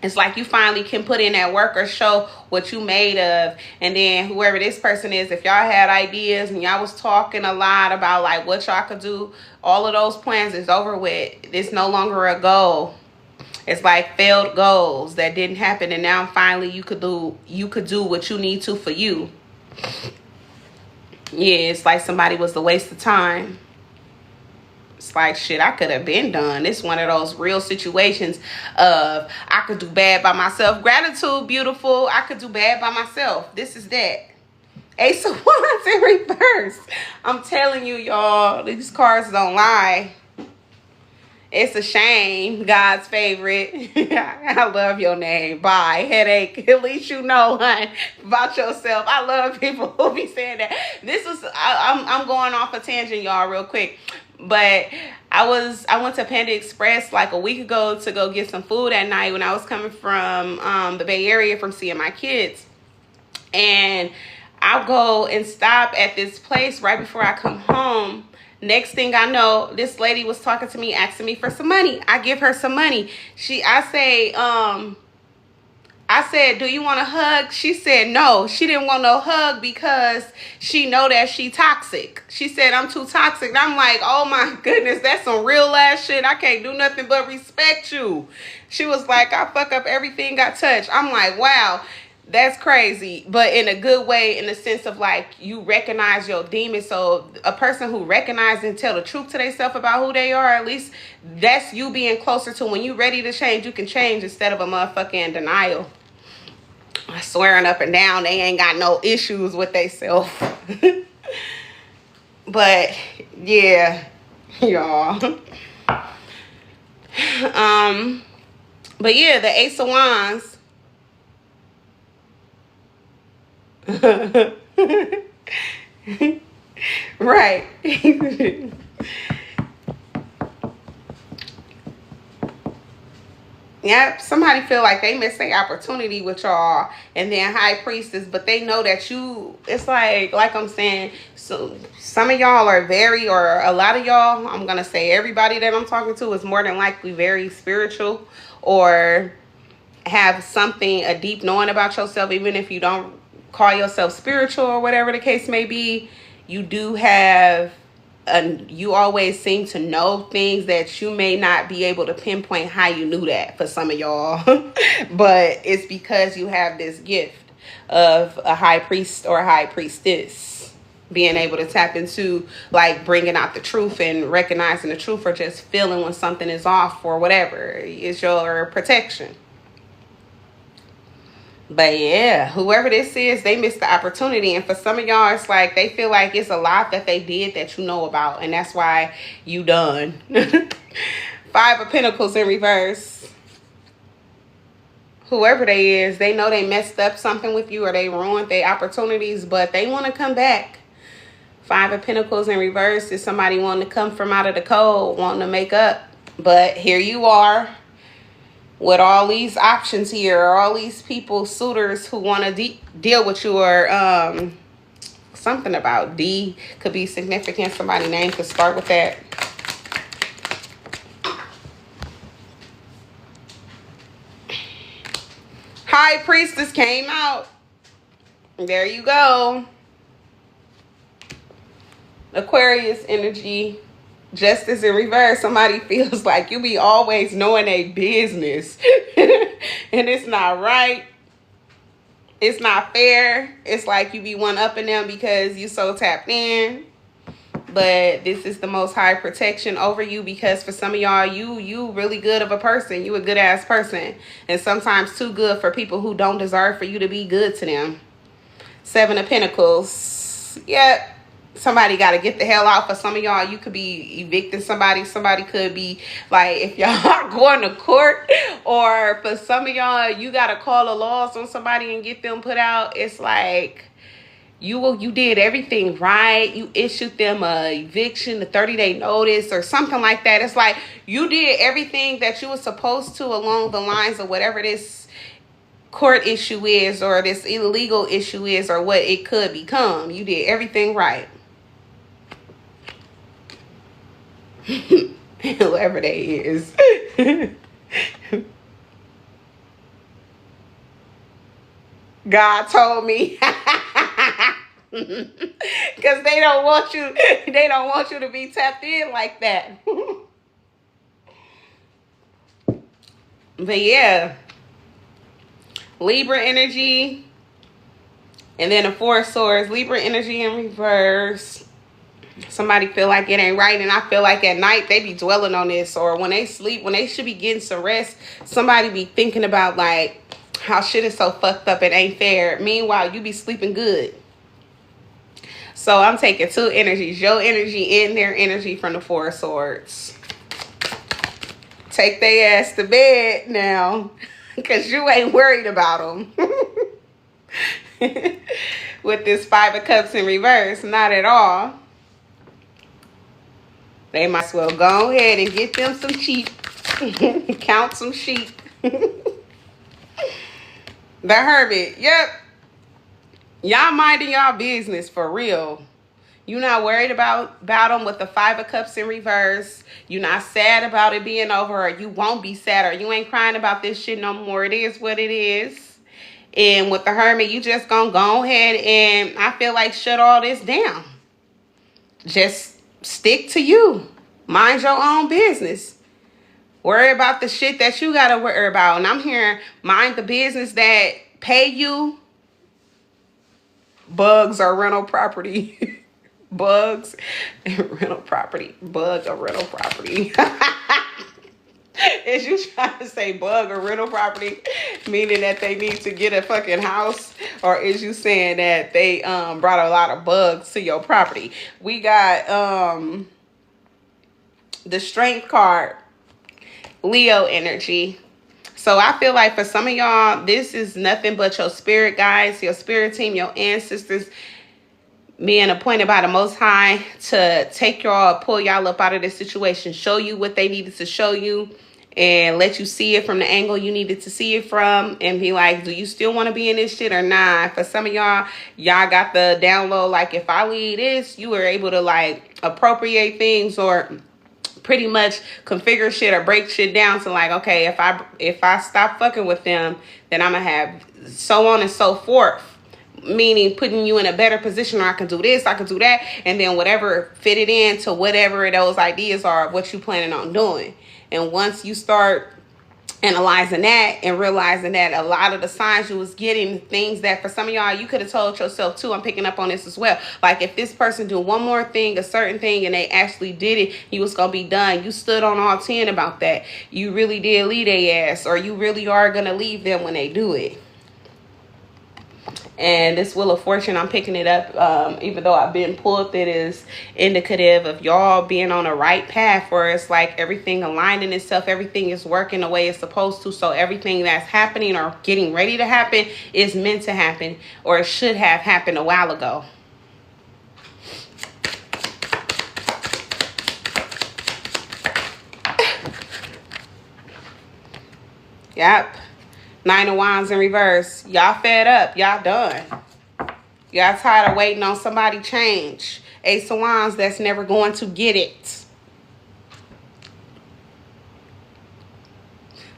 It's like you finally can put in that work or show what you made of. And then whoever this person is, if y'all had ideas and y'all was talking a lot about like what y'all could do, all of those plans is over with. It's no longer a goal. It's like failed goals that didn't happen, and now finally you could do what you need to for you. Yeah, it's like somebody was a waste of time. It's like, shit, I could have been done. It's one of those real situations of I could do bad by myself. Gratitude, beautiful. I could do bad by myself. This is that. Ace of Wands in reverse. I'm telling you, y'all, these cards don't lie. It's a shame. God's favorite. I love your name. Bye. Headache. At least you know, hun, about yourself. I love people who be saying that. I'm going off a tangent, y'all, real quick. But I went to Panda Express like a week ago to go get some food at night when I was coming from the Bay Area from seeing my kids. And I'll go and stop at this place right before I come home. Next thing I know, this lady was talking to me, asking me for some money. I give her some money. I said, do you want a hug? She said no. She didn't want no hug because she know that she toxic. She said, I'm too toxic. And I'm like, oh my goodness, that's some real ass shit. I can't do nothing but respect you. She was like, I fuck up everything I touch. I'm like, wow, that's crazy. But in a good way, in the sense of like, you recognize your demons. So a person who recognizes and tell the truth to themselves about who they are, at least that's you being closer to when you ready to change, you can change instead of a motherfucker in denial. Swearing up and down they ain't got no issues with themselves. But yeah, y'all. But yeah, the Ace of Wands. Right. Yep, somebody feel like they missed an opportunity with y'all, and then High Priestess, but they know that it's like I'm saying, so some of y'all are or a lot of y'all, I'm going to say everybody that I'm talking to is more than likely very spiritual or have a deep knowing about yourself. Even if you don't call yourself spiritual or whatever the case may be, you do have you always seem to know things that you may not be able to pinpoint how you knew that for some of y'all. But it's because you have this gift of a high priest or a high priestess being able to tap into like bringing out the truth and recognizing the truth, or just feeling when something is off or whatever. It's your protection. But yeah, whoever this is, they missed the opportunity. And for some of y'all, it's like they feel like it's a lot that they did that you know about, and that's why you done. 5 of Pentacles in reverse. Whoever they is, they know they messed up something with you or they ruined their opportunities, but they want to come back. 5 of Pentacles in reverse is somebody wanting to come from out of the cold, wanting to make up. But here you are, with all these options here, all these people, suitors who want to deal with you, or something about D could be significant. Somebody's name could start with that. High Priestess came out. There you go. Aquarius energy. Justice in reverse. Somebody feels like you be always knowing a business and it's not right. It's not fair. It's like you be one-upping them because you so tapped in. but this is the most high protection over you, because for some of y'all, you really good of a person. You a good ass person, and sometimes too good for people who don't deserve for you to be good to them. 7 of Pentacles. Yep. Somebody got to get the hell out. For some of y'all, you could be evicting somebody. Somebody could be like, if y'all are going to court, or for some of y'all, you got to call the laws on somebody and get them put out. It's like you did everything right. You issued them a eviction, a 30-day notice or something like that. It's like you did everything that you were supposed to along the lines of whatever this court issue is, or this illegal issue is, or what it could become. You did everything right. Whoever they is. God told me. Because they don't want you to be tapped in like that. But yeah, Libra energy, and then the 4 of Swords. Libra energy in reverse. Somebody feel like it ain't right, and I feel like at night they be dwelling on this, or when they sleep, when they should be getting some rest, somebody be thinking about like how shit is so fucked up and ain't fair. Meanwhile, you be sleeping good. So I'm taking 2 energies, your energy and their energy from the 4 of Swords. Take their ass to bed now, because you ain't worried about them. With this 5 of Cups in reverse, not at all. They might as well go ahead and get them some sheep. Count some sheep. The Hermit. Yep. Y'all minding y'all business for real. You're not worried about them with the 5 of Cups in reverse. You're not sad about it being over, or you won't be sad, or you ain't crying about this shit no more. It is what it is. And with the Hermit, you just gonna go ahead and, I feel like, shut all this down. Just stick to you. Mind your own business. Worry about the shit that you gotta worry about. And I'm hearing mind the business that pay you. Bugs or rental property. Bugs and rental property. Bug or rental property. Is you trying to say bug or rental property, meaning that they need to get a fucking house? Or is you saying that they brought a lot of bugs to your property? We got the Strength card, Leo energy. So I feel like for some of y'all, this is nothing but your spirit guides, your spirit team, your ancestors being appointed by the Most High to take y'all, pull y'all up out of this situation, show you what they needed to show you, and let you see it from the angle you needed to see it from, and be like, do you still want to be in this shit or not? For some of y'all got the download, like, if I leave this, you were able to like appropriate things, or pretty much configure shit or break shit down to like, okay, if I stop fucking with them, then I'm gonna have so on and so forth. Meaning putting you in a better position, or I can do this, I can do that, and then whatever fitted into whatever those ideas are of what you planning on doing. And once you start analyzing that and realizing that a lot of the signs you was getting, things that for some of y'all you could have told yourself too, I'm picking up on this as well, like if this person do one more thing, a certain thing, and they actually did it, you was gonna be done. You stood on all 10 about that. You really did leave their ass, or you really are gonna leave them when they do it. And this Wheel of Fortune, I'm picking it up, even though I've been pulled, it is indicative of y'all being on the right path, where it's like everything aligning itself, everything is working the way it's supposed to. So everything that's happening or getting ready to happen is meant to happen, or it should have happened a while ago. Yep. 9 of Wands in reverse. Y'all fed up. Y'all done. Y'all tired of waiting on somebody change. Ace of Wands that's never going to get it.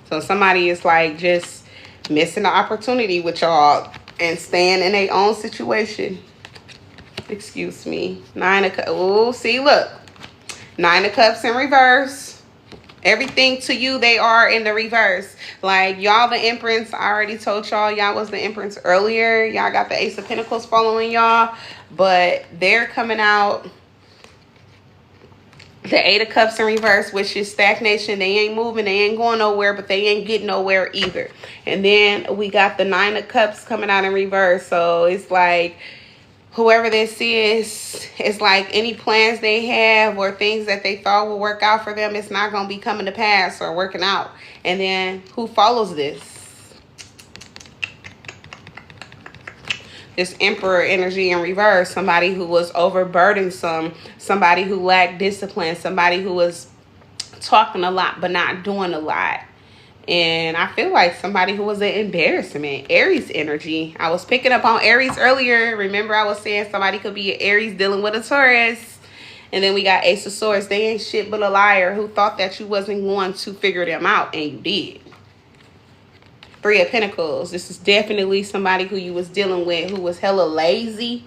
So somebody is like just missing the opportunity with y'all and staying in their own situation. Excuse me. 9 of Cups. Oh, see, look. 9 of Cups in reverse. Everything to you, they are in the reverse. Like, y'all the Empress. I already told y'all was the Empress earlier. Y'all got the Ace of Pentacles following y'all. But they're coming out The Eight of Cups in reverse, which is stagnation. They ain't moving, they ain't going nowhere, but they ain't getting nowhere either. And then we got the Nine of Cups coming out in reverse. So it's like whoever this is, it's like any plans they have or things that they thought would work out for them, it's not going to be coming to pass or working out. And then who follows this? This Emperor energy in reverse. Somebody who was overburdensome. Somebody who lacked discipline. Somebody who was talking a lot but not doing a lot. And I feel like somebody who was an embarrassment. Aries energy. I was picking up on Aries earlier. Remember I was saying somebody could be an Aries dealing with a Taurus. And then we got Ace of Swords. They ain't shit but a liar who thought that you wasn't going to figure them out. And you did. Three of Pentacles. This is definitely somebody who you was dealing with who was hella lazy.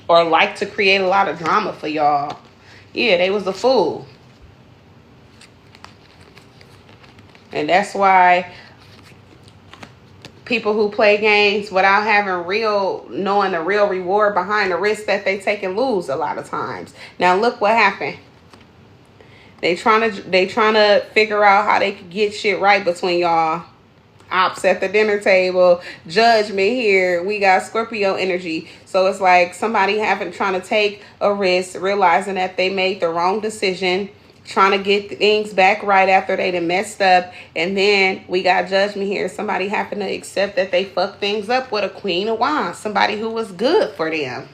Or like to create a lot of drama for y'all. Yeah, they was a fool. And that's why people who play games without knowing the real reward behind the risk that they take and lose a lot of times. Now look what happened. They trying to figure out how they could get shit right between y'all. Ops at the dinner table. Judgment here. We got Scorpio energy. So it's like somebody trying to take a risk, realizing that they made the wrong decision, trying to get things back right after they done messed up. And then we got Judgment here. Somebody having to accept that they fucked things up with a Queen of Wands. Somebody who was good for them.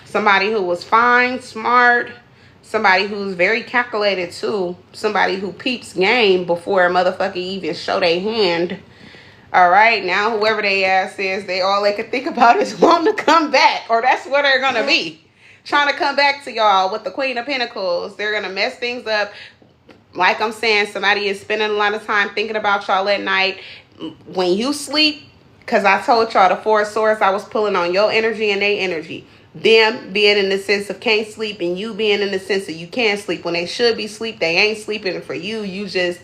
Somebody who was fine, smart. Somebody who's very calculated too. Somebody who peeps game before a motherfucker even show their hand. All right, now whoever they ass is, all they can think about is wanting to come back. Or that's where they're going to be. Trying to come back to y'all with the Queen of Pentacles. They're going to mess things up. Like I'm saying, somebody is spending a lot of time thinking about y'all at night. When you sleep, because I told y'all the Four of Swords, I was pulling on your energy and their energy. Them being in the sense of can't sleep and you being in the sense of you can't sleep. When they should be asleep, they ain't sleeping. For you, you just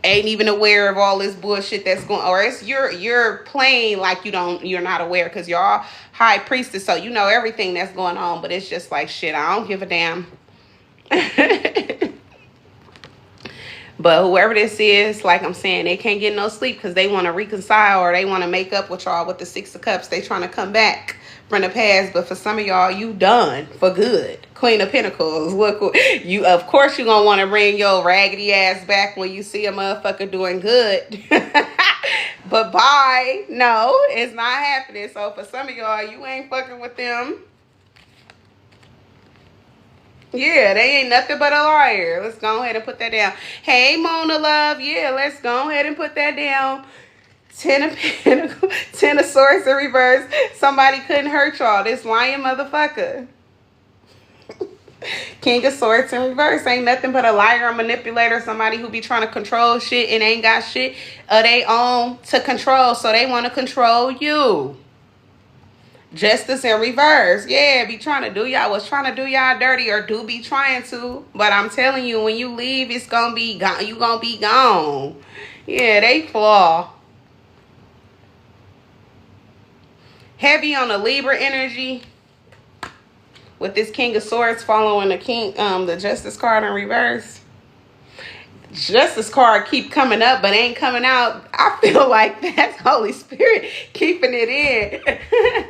ain't even aware of all this bullshit that's going on. Or it's you're playing like you're not aware because you're all high priestess. So you know everything that's going on. But it's just like, shit, I don't give a damn. But whoever this is, like I'm saying, they can't get no sleep because they want to reconcile or they want to make up with y'all with the Six of Cups. They trying to come back from the past, but for some of y'all, you done for good. Queen of Pentacles. Look, you of course you gonna want to bring your raggedy ass back when you see a motherfucker doing good. But bye. No, it's not happening. So for some of y'all, you ain't fucking with them. Yeah, they ain't nothing but a liar. Let's go ahead and put that down. Hey, Mona Love. Yeah, let's go ahead and put that down. Ten of Pentacles, Ten of Swords in reverse. Somebody couldn't hurt y'all. This lying motherfucker. King of Swords in reverse. Ain't nothing but a liar, a manipulator. Somebody who be trying to control shit and ain't got shit of their own to control. So they want to control you. Justice in reverse. Yeah, be trying to do y'all. Was trying to do y'all dirty or do be trying to. But I'm telling you, when you leave, it's going to be gone. You going to be gone. Yeah, they flaw. Heavy on the Libra energy with this King of Swords following the Justice card in reverse. Justice card keep coming up but ain't coming out. I feel like that's Holy Spirit keeping it in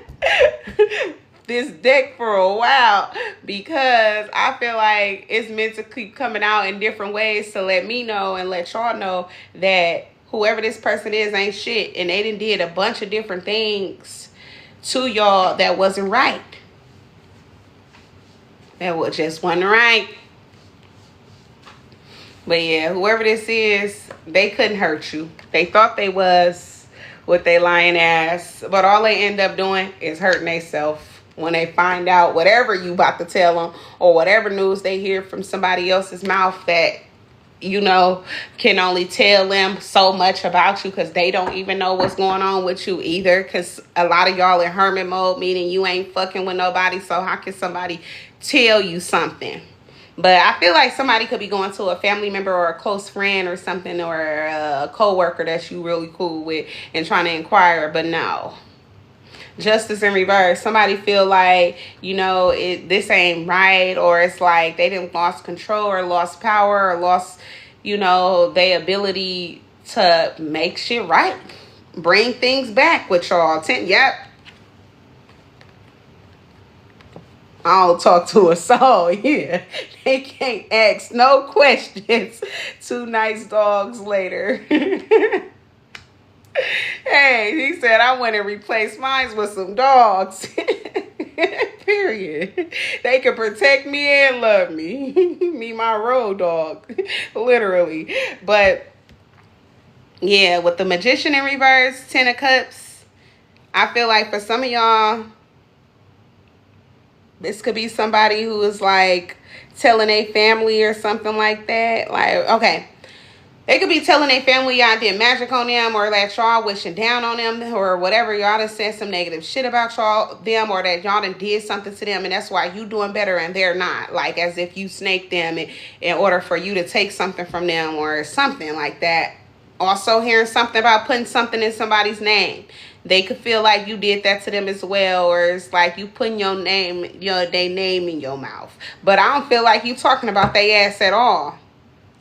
this deck for a while because I feel like it's meant to keep coming out in different ways to let me know and let y'all know that whoever this person is ain't shit and they done did a bunch of different things to y'all that wasn't right. That was just wasn't right. But yeah, whoever this is, they couldn't hurt you. They thought they was with their lying ass. But all they end up doing is hurting themselves when they find out whatever you about to tell them or whatever news they hear from somebody else's mouth that, you know, can only tell them so much about you because they don't even know what's going on with you either. Because a lot of y'all in hermit mode, meaning you ain't fucking with nobody. So how can somebody tell you something? But I feel like somebody could be going to a family member or a close friend or something or a co-worker that you really cool with and trying to inquire. But no. Justice in reverse. Somebody feel like, this ain't right, or it's like they didn't lost control or lost power or lost, their ability to make shit right. Bring things back with y'all. Yep. I don't talk to a soul. Yeah. They can't ask no questions. 2 nice dogs later. Hey, he said, I went and replaced mine with some dogs. Period. They can protect me and love me. Me, my road dog. Literally. But, yeah, with the Magician in reverse, 10 of Cups, I feel like for some of y'all, this could be somebody who is like telling a family or something like that. Like, okay. They could be telling their family y'all did magic on them, or that y'all wishing down on them, or whatever. Y'all done said some negative shit about them, or that y'all done did something to them, and that's why you doing better and they're not. Like as if you snaked them in order for you to take something from them or something like that. Also hearing something about putting something in somebody's name. They could feel like you did that to them as well, or it's like you putting their name in your mouth. But I don't feel like you talking about their ass at all.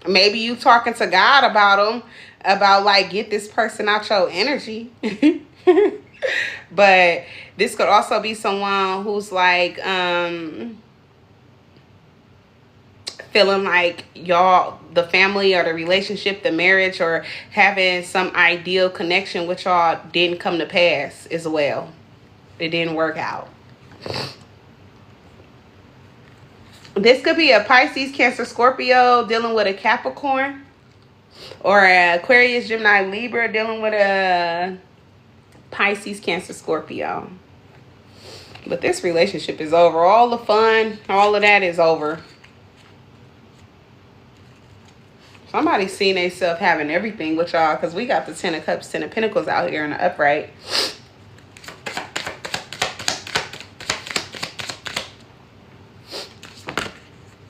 Maybe you talking to God about them, about like, get this person out your energy. But this could also be someone who's like feeling like y'all, the family or the relationship, the marriage, or having some ideal connection with y'all didn't come to pass as well. It didn't work out. This could be a Pisces, Cancer, Scorpio dealing with a Capricorn, or an Aquarius, Gemini, Libra dealing with a Pisces, Cancer, Scorpio. But this relationship is over. All the fun, all of that is over. Somebody's seen themselves having everything with y'all, because we got the 10 of Cups, 10 of Pentacles out here in the upright.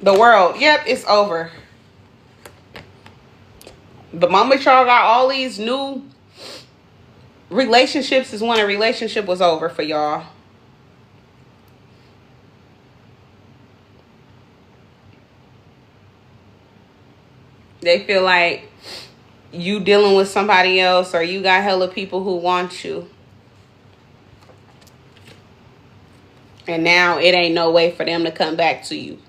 The World. Yep, it's over. The moment y'all got all these new relationships is when a relationship was over for y'all. They feel like you dealing with somebody else, or you got hella people who want you. And now it ain't no way for them to come back to you.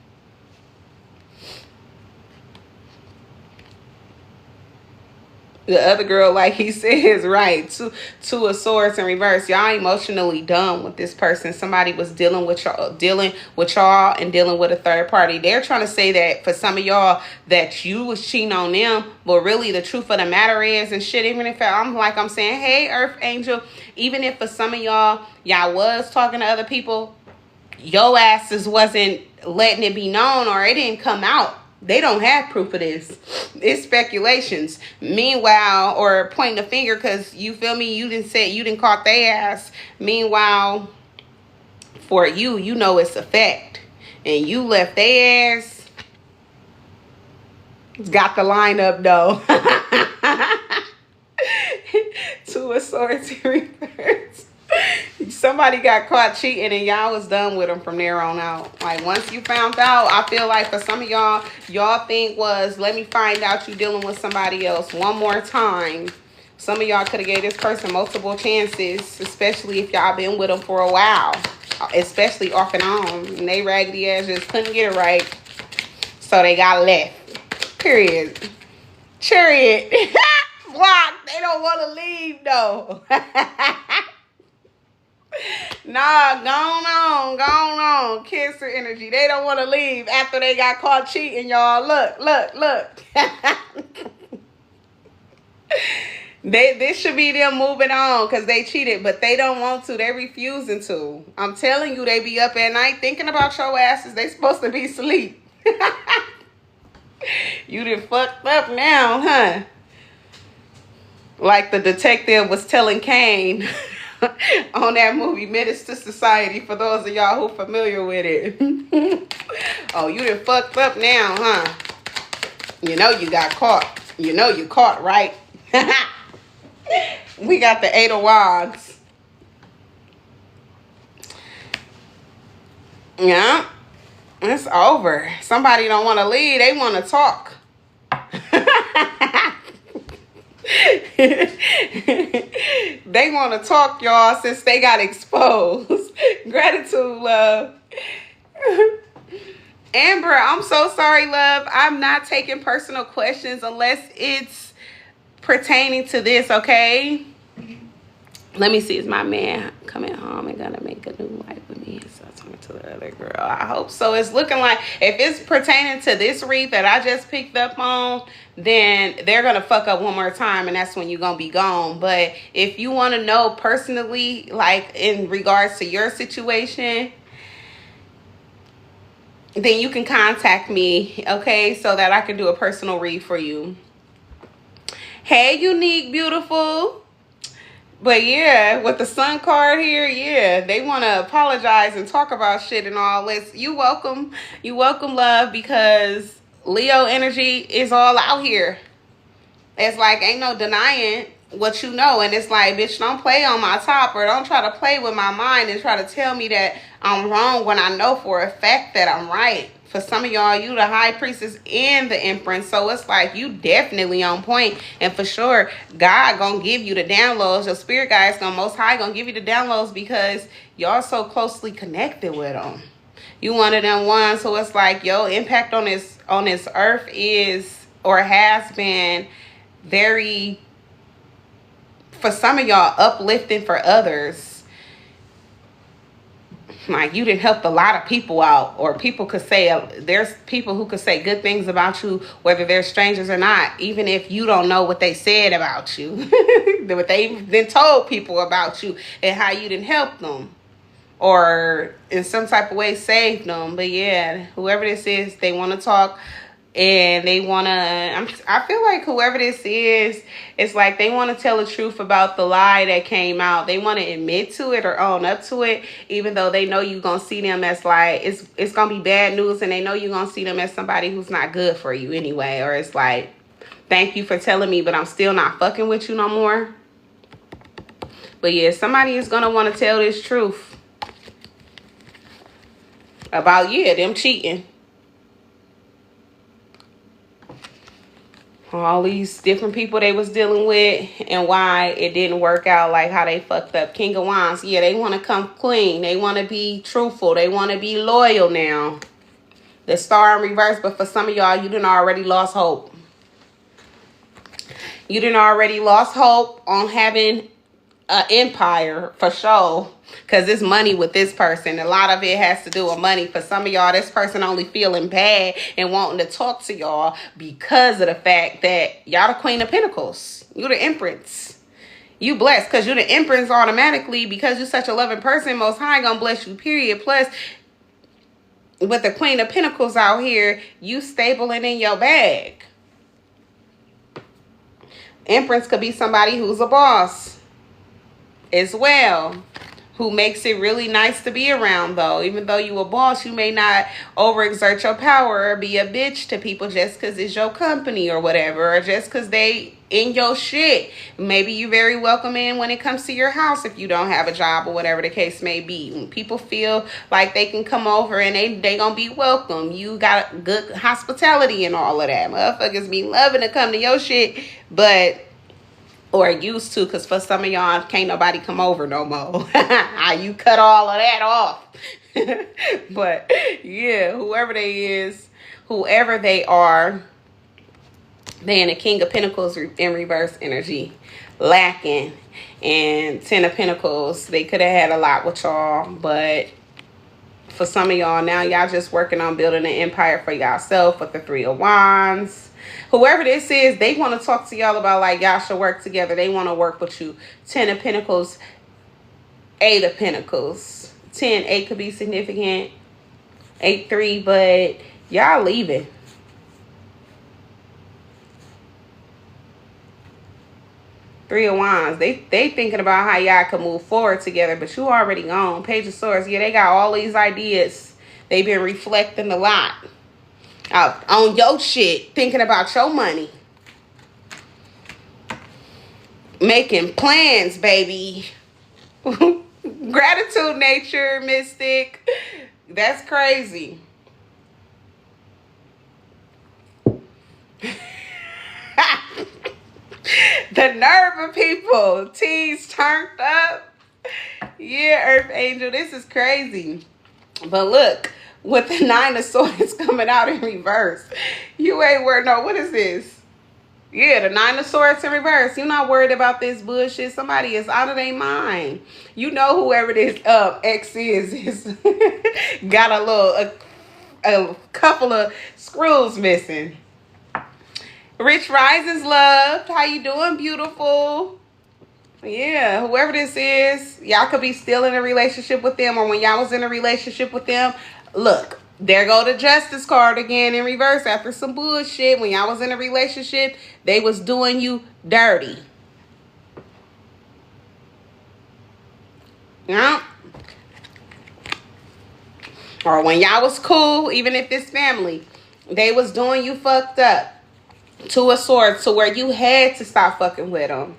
The other girl, like he says, right, two of Swords in reverse. Y'all emotionally done with this person. Somebody was dealing with y'all and dealing with a third party. They're trying to say that for some of y'all that you was cheating on them, but really the truth of the matter is, and shit, even if I'm saying, hey, Earth Angel, even if for some of y'all was talking to other people, your asses wasn't letting it be known, or it didn't come out. They don't have proof of this. It's speculations. Meanwhile, or pointing the finger because you feel me, you didn't caught their ass. Meanwhile, for you, it's a fact. And you left their ass. It's got the line up though. 2 of Swords in reverse. Somebody got caught cheating and y'all was done with them from there on out. Like once you found out, I feel like for some of y'all think was, let me find out you dealing with somebody else one more time. Some of y'all could have gave this person multiple chances, especially if y'all been with them for a while, especially off and on. And they raggedy ass just couldn't get it right, so they got left. Period. Chariot. Block. They don't want to leave though. Nah, go on. Cancer energy. They don't want to leave after they got caught cheating, y'all. Look. This should be them moving on because they cheated, but they don't want to. They refusing to. I'm telling you, they be up at night thinking about your asses. They supposed to be asleep. You done fucked up now, huh? Like the detective was telling Kane on that movie, Menace to Society, for those of y'all who familiar with it. Oh, you done fucked up now, huh? You know you got caught. You know you caught, right? We got the 8 of Wands. Yeah, it's over. Somebody don't want to leave. They want to talk. They want to talk, y'all, since they got exposed. Gratitude, love. Amber, I'm so sorry, love. I'm not taking personal questions unless it's pertaining to this, okay? Let me see. Is my man coming home and gonna make a new life with me? So I'm talking to the other girl. I hope so. It's looking like if it's pertaining to this read that I just picked up on, then they're gonna fuck up one more time, and that's when you're gonna be gone. But if you want to know personally, like in regards to your situation, then you can contact me, okay, so that I can do a personal read for you. Hey, unique, beautiful. But yeah, with the sun card here, yeah, they want to apologize and talk about shit and all this. You welcome, love, because Leo energy is all out here. It's like ain't no denying what you know, and it's like, bitch, don't play on my top, or don't try to play with my mind and try to tell me that I'm wrong when I know for a fact that I'm right. For some of y'all, you the high priestess and the empress, so it's like you definitely on point, and for sure God gonna give you the downloads. Your spirit guides gonna most high gonna give you the downloads because y'all so closely connected with them. You one of them ones who it's like your impact on this earth is or has been very, for some of y'all, uplifting for others. Like you didn't help a lot of people out, or people could say, there's people who could say good things about you, whether they're strangers or not, even if you don't know what they said about you, what they've been told people about you and how you didn't help them or in some type of way saved them. But yeah, whoever this is, they want to talk. And they want to, I feel like whoever this is, it's like they want to tell the truth about the lie that came out. They want to admit to it or own up to it, even though they know you're going to see them as like, it's going to be bad news. And they know you're going to see them as somebody who's not good for you anyway. Or it's like, thank you for telling me, but I'm still not fucking with you no more. But yeah, somebody is going to want to tell this truth about, yeah, them cheating. All these different people they was dealing with and why it didn't work out, like how they fucked up. King of Wands, yeah, they want to come clean. They want to be truthful. They want to be loyal now. The Star in reverse, but for some of y'all, you done already lost hope. You done already lost hope on having an empire for sure. Because it's money with this person. A lot of it has to do with money. For some of y'all, this person only feeling bad and wanting to talk to y'all because of the fact that y'all the Queen of Pentacles. You the Empress. You blessed because you the Empress automatically, because you're such a loving person. Most High gonna bless you, period. Plus, with the Queen of Pentacles out here, you stable and in your bag. Empress could be somebody who's a boss as well, who makes it really nice to be around, though. Even though you a boss, you may not overexert your power or be a bitch to people just because it's your company or whatever, or just because they in your shit. Maybe you very welcoming when it comes to your house if you don't have a job or whatever the case may be. When people feel like they can come over and they gonna be welcome. You got good hospitality and all of that. Motherfuckers be loving to come to your shit, but... or used to, because for some of y'all, can't nobody come over no more. You cut all of that off. But, yeah, whoever they are, they in the King of Pentacles in reverse energy, lacking. And 10 of Pentacles, they could have had a lot with y'all, but for some of y'all, now y'all just working on building an empire for yourself with the 3 of Wands. Whoever this is, they want to talk to y'all about like y'all should work together. They want to work with you. 10 of Pentacles, 8 of Pentacles. 10, 8 could be significant. 8, 3, but y'all leaving. Three of Wands. They thinking about how y'all can move forward together, but you already gone. Page of Swords. Yeah, they got all these ideas. They've been reflecting a lot. Out on your shit, thinking about your money, making plans, baby. Gratitude, nature, mystic. That's crazy. The nerve of people. T's turned up. Yeah, Earth Angel, this is crazy. But look, with the 9 of Swords coming out in reverse, you ain't worried. No, what is this? Yeah, the 9 of Swords in reverse. You're not worried about this bullshit. Somebody is out of their mind. You know whoever this ex is got a couple of screws missing. Rich Rises, love. How you doing, beautiful? Yeah, whoever this is, y'all could be still in a relationship with them, or when y'all was in a relationship with them. Look, there go the Justice card again in reverse after some bullshit. When y'all was in a relationship, they was doing you dirty. Yeah. Or when y'all was cool, even if it's family, they was doing you fucked up. 2 of Swords, to where you had to stop fucking with them.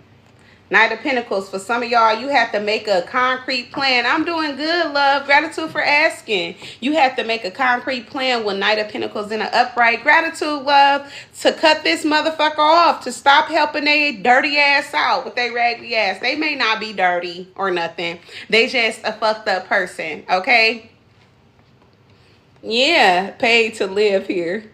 Knight of Pentacles, for some of y'all, you have to make a concrete plan. I'm doing good, love. Gratitude for asking. You have to make a concrete plan with Knight of Pentacles in an upright. Gratitude, love, to cut this motherfucker off, to stop helping they dirty ass out with their raggedy ass. They may not be dirty or nothing. They just a fucked up person, okay? Yeah, paid to live here.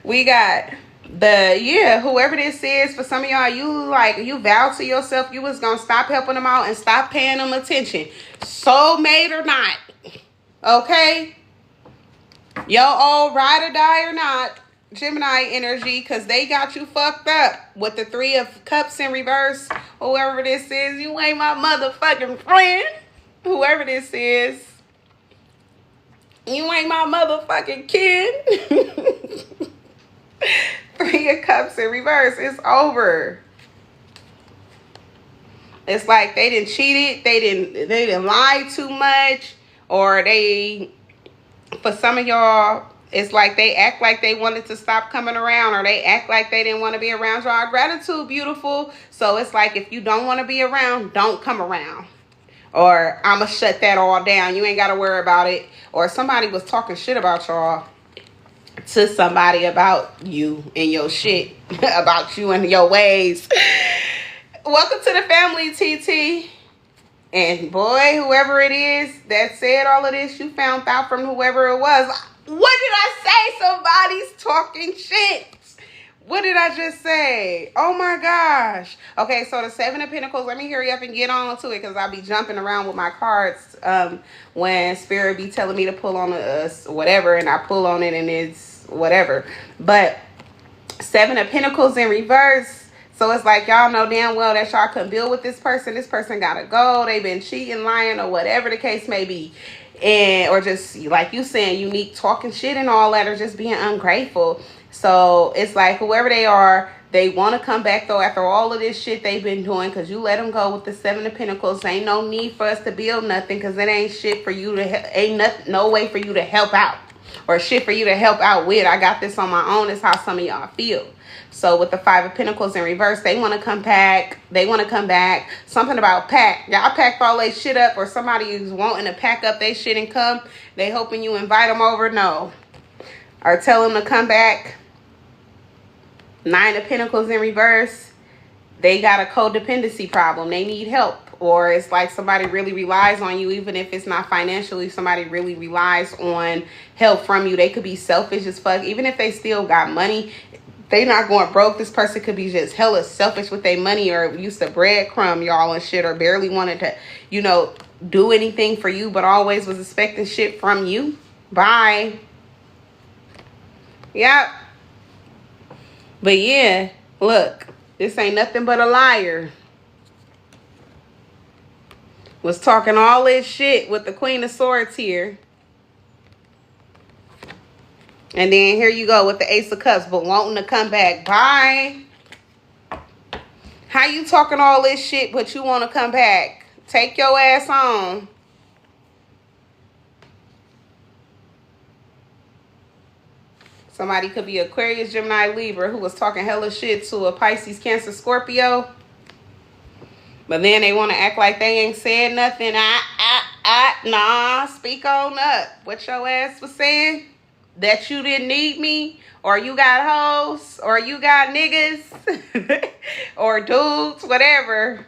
We got whoever this is, for some of y'all, you vowed to yourself you was gonna stop helping them out and stop paying them attention, soulmate or not, okay? Your old ride or die or not, Gemini energy, because they got you fucked up with the 3 of Cups in reverse. Whoever this is, you ain't my motherfucking friend. Whoever this is, you ain't my motherfucking kid. 3 of Cups in reverse. It's over. It's like they didn't cheat it. They didn't lie too much. Or for some of y'all, it's like they act like they wanted to stop coming around, or they act like they didn't want to be around y'all. Gratitude, beautiful. So it's like, if you don't want to be around, don't come around. Or I'm going to shut that all down. You ain't got to worry about it. Or somebody was talking shit about y'all to somebody about you and your shit, about you and your ways. Welcome to the family, TT. And boy, whoever it is that said all of this, you found out from whoever it was. What did I say? Somebody's talking shit. What did I just say? Oh my gosh. Okay, so the 7 of Pentacles, let me hurry up and get on to it, because I'll be jumping around with my cards when Spirit be telling me to pull on whatever, and I pull on it and it's whatever. But 7 of Pentacles in reverse. So it's like, y'all know damn well that y'all couldn't build with this person. This person gotta go. They've been cheating, lying, or whatever the case may be. Or just like you saying, unique, talking shit and all that, or just being ungrateful. So it's like, whoever they are, they want to come back though after all of this shit they've been doing, because you let them go with the 7 of Pentacles. Ain't no need for us to build nothing, because it ain't shit for you to, no way for you to help out, or shit for you to help out with. I got this on my own. Is how some of y'all feel. So with the 5 of Pentacles in reverse, they want to come back. They want to come back. Something about pack. Y'all packed all their shit up, or somebody is wanting to pack up their shit and come. They hoping you invite them over. No. Or tell them to come back. 9 of Pentacles in reverse. They got a codependency problem. They need help. Or it's like somebody really relies on you, even if it's not financially. Somebody really relies on help from you. They could be selfish as fuck. Even if they still got money, they not going broke. This person could be just hella selfish with their money, or used to breadcrumb y'all and shit, or barely wanted to, do anything for you, but always was expecting shit from you. Bye. Yep. But yeah, look, this ain't nothing but a liar. Was talking all this shit with the Queen of Swords here. And then here you go with the Ace of Cups, but wanting to come back. Bye. How you talking all this shit, but you want to come back? Take your ass on. Somebody could be Aquarius, Gemini, Libra, who was talking hella shit to a Pisces, Cancer, Scorpio. But then they want to act like they ain't said nothing. Nah, speak on up. What your ass was saying? That you didn't need me? Or you got hoes? Or you got niggas? Or dudes? Whatever.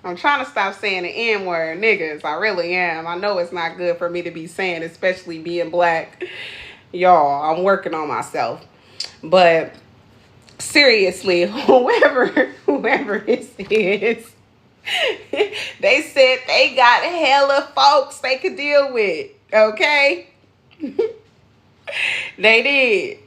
I'm trying to stop saying the N word, niggas. I really am. I know it's not good for me to be saying, especially being black. Y'all, I'm working on myself. But seriously, whoever this is, they said they got hella folks they could deal with. Okay? They did.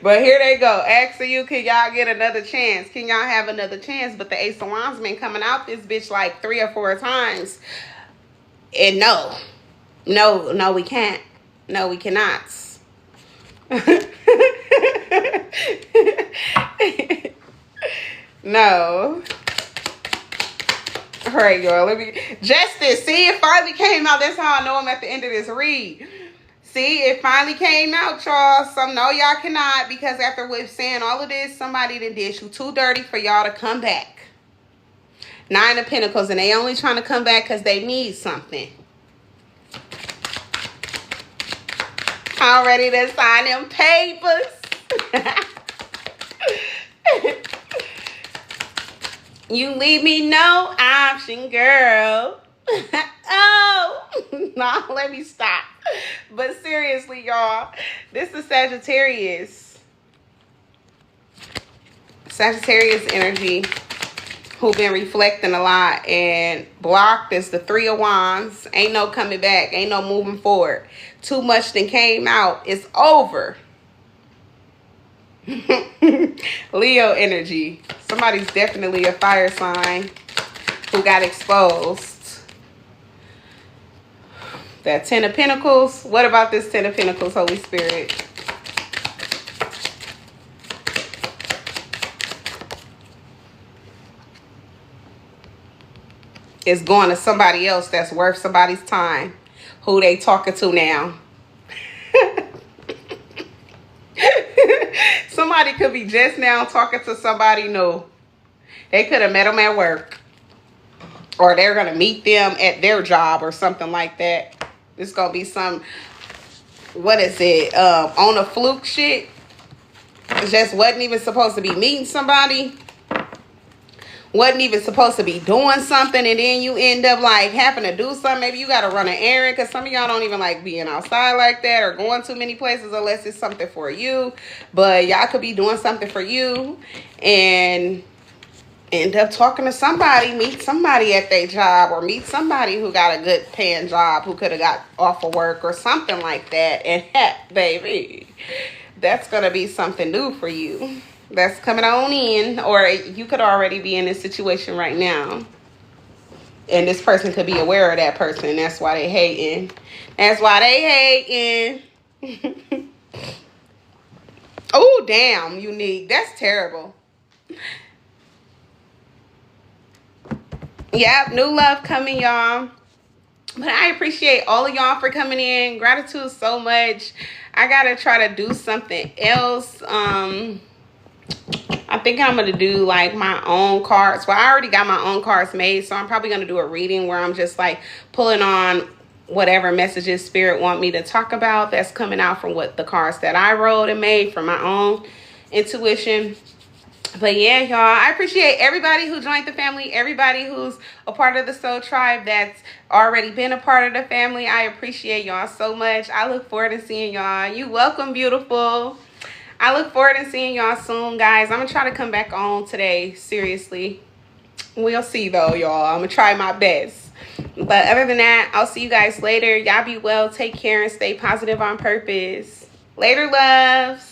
But here they go. Asking you, can y'all get another chance? Can y'all have another chance? But the Ace of Wands been coming out this bitch like 3 or 4 times. And no, we can't. No, we cannot. No. All right, y'all. Let me. Justice. See, it finally came out. That's how I know I'm at the end of this read. See, it finally came out, y'all. So, no, y'all cannot. Because after we're saying all of this, somebody that did you too dirty for y'all to come back. 9 of Pentacles. And they only trying to come back because they need something. I'm ready to sign them papers. You leave me no option, girl. Oh, no, let me stop. But seriously, y'all, this is Sagittarius. Sagittarius energy who been reflecting a lot, and blocked is the 3 of Wands. Ain't no coming back. Ain't no moving forward. Too much then came out. It's over. Leo energy. Somebody's definitely a fire sign who got exposed. That 10 of Pentacles. What about this 10 of Pentacles, Holy Spirit? It's going to somebody else that's worth somebody's time. Who they talking to now? Somebody could be just now talking to somebody new. They could have met them at work. Or they're going to meet them at their job or something like that. It's going to be some, what is it, on a fluke shit. It just wasn't even supposed to be meeting somebody. Wasn't even supposed to be doing something, and then you end up like having to do something. Maybe you got to run an errand, because some of y'all don't even like being outside like that or going too many places unless it's something for you. But y'all could be doing something for you and end up talking to somebody, meet somebody at their job, or meet somebody who got a good paying job who could have got off of work or something like that. And baby, that's going to be something new for you. That's coming on in, or you could already be in this situation right now. And this person could be aware of that person. That's why they hating. That's why they hating. Oh, damn, unique. That's terrible. Yep, new love coming, y'all. But I appreciate all of y'all for coming in. Gratitude so much. I got to try to do something else. I think I'm going to do like my own cards. Well, I already got my own cards made, so I'm probably going to do a reading where I'm just like pulling on whatever messages Spirit want me to talk about that's coming out from what the cards that I wrote and made from my own intuition. But yeah, y'all, I appreciate everybody who joined the family, everybody who's a part of the Soul Tribe that's already been a part of the family. I appreciate y'all so much. I look forward to seeing y'all. You welcome, beautiful. I look forward to seeing y'all soon, guys. I'm going to try to come back on today, seriously. We'll see, though, y'all. I'm going to try my best. But other than that, I'll see you guys later. Y'all be well. Take care and stay positive on purpose. Later, loves.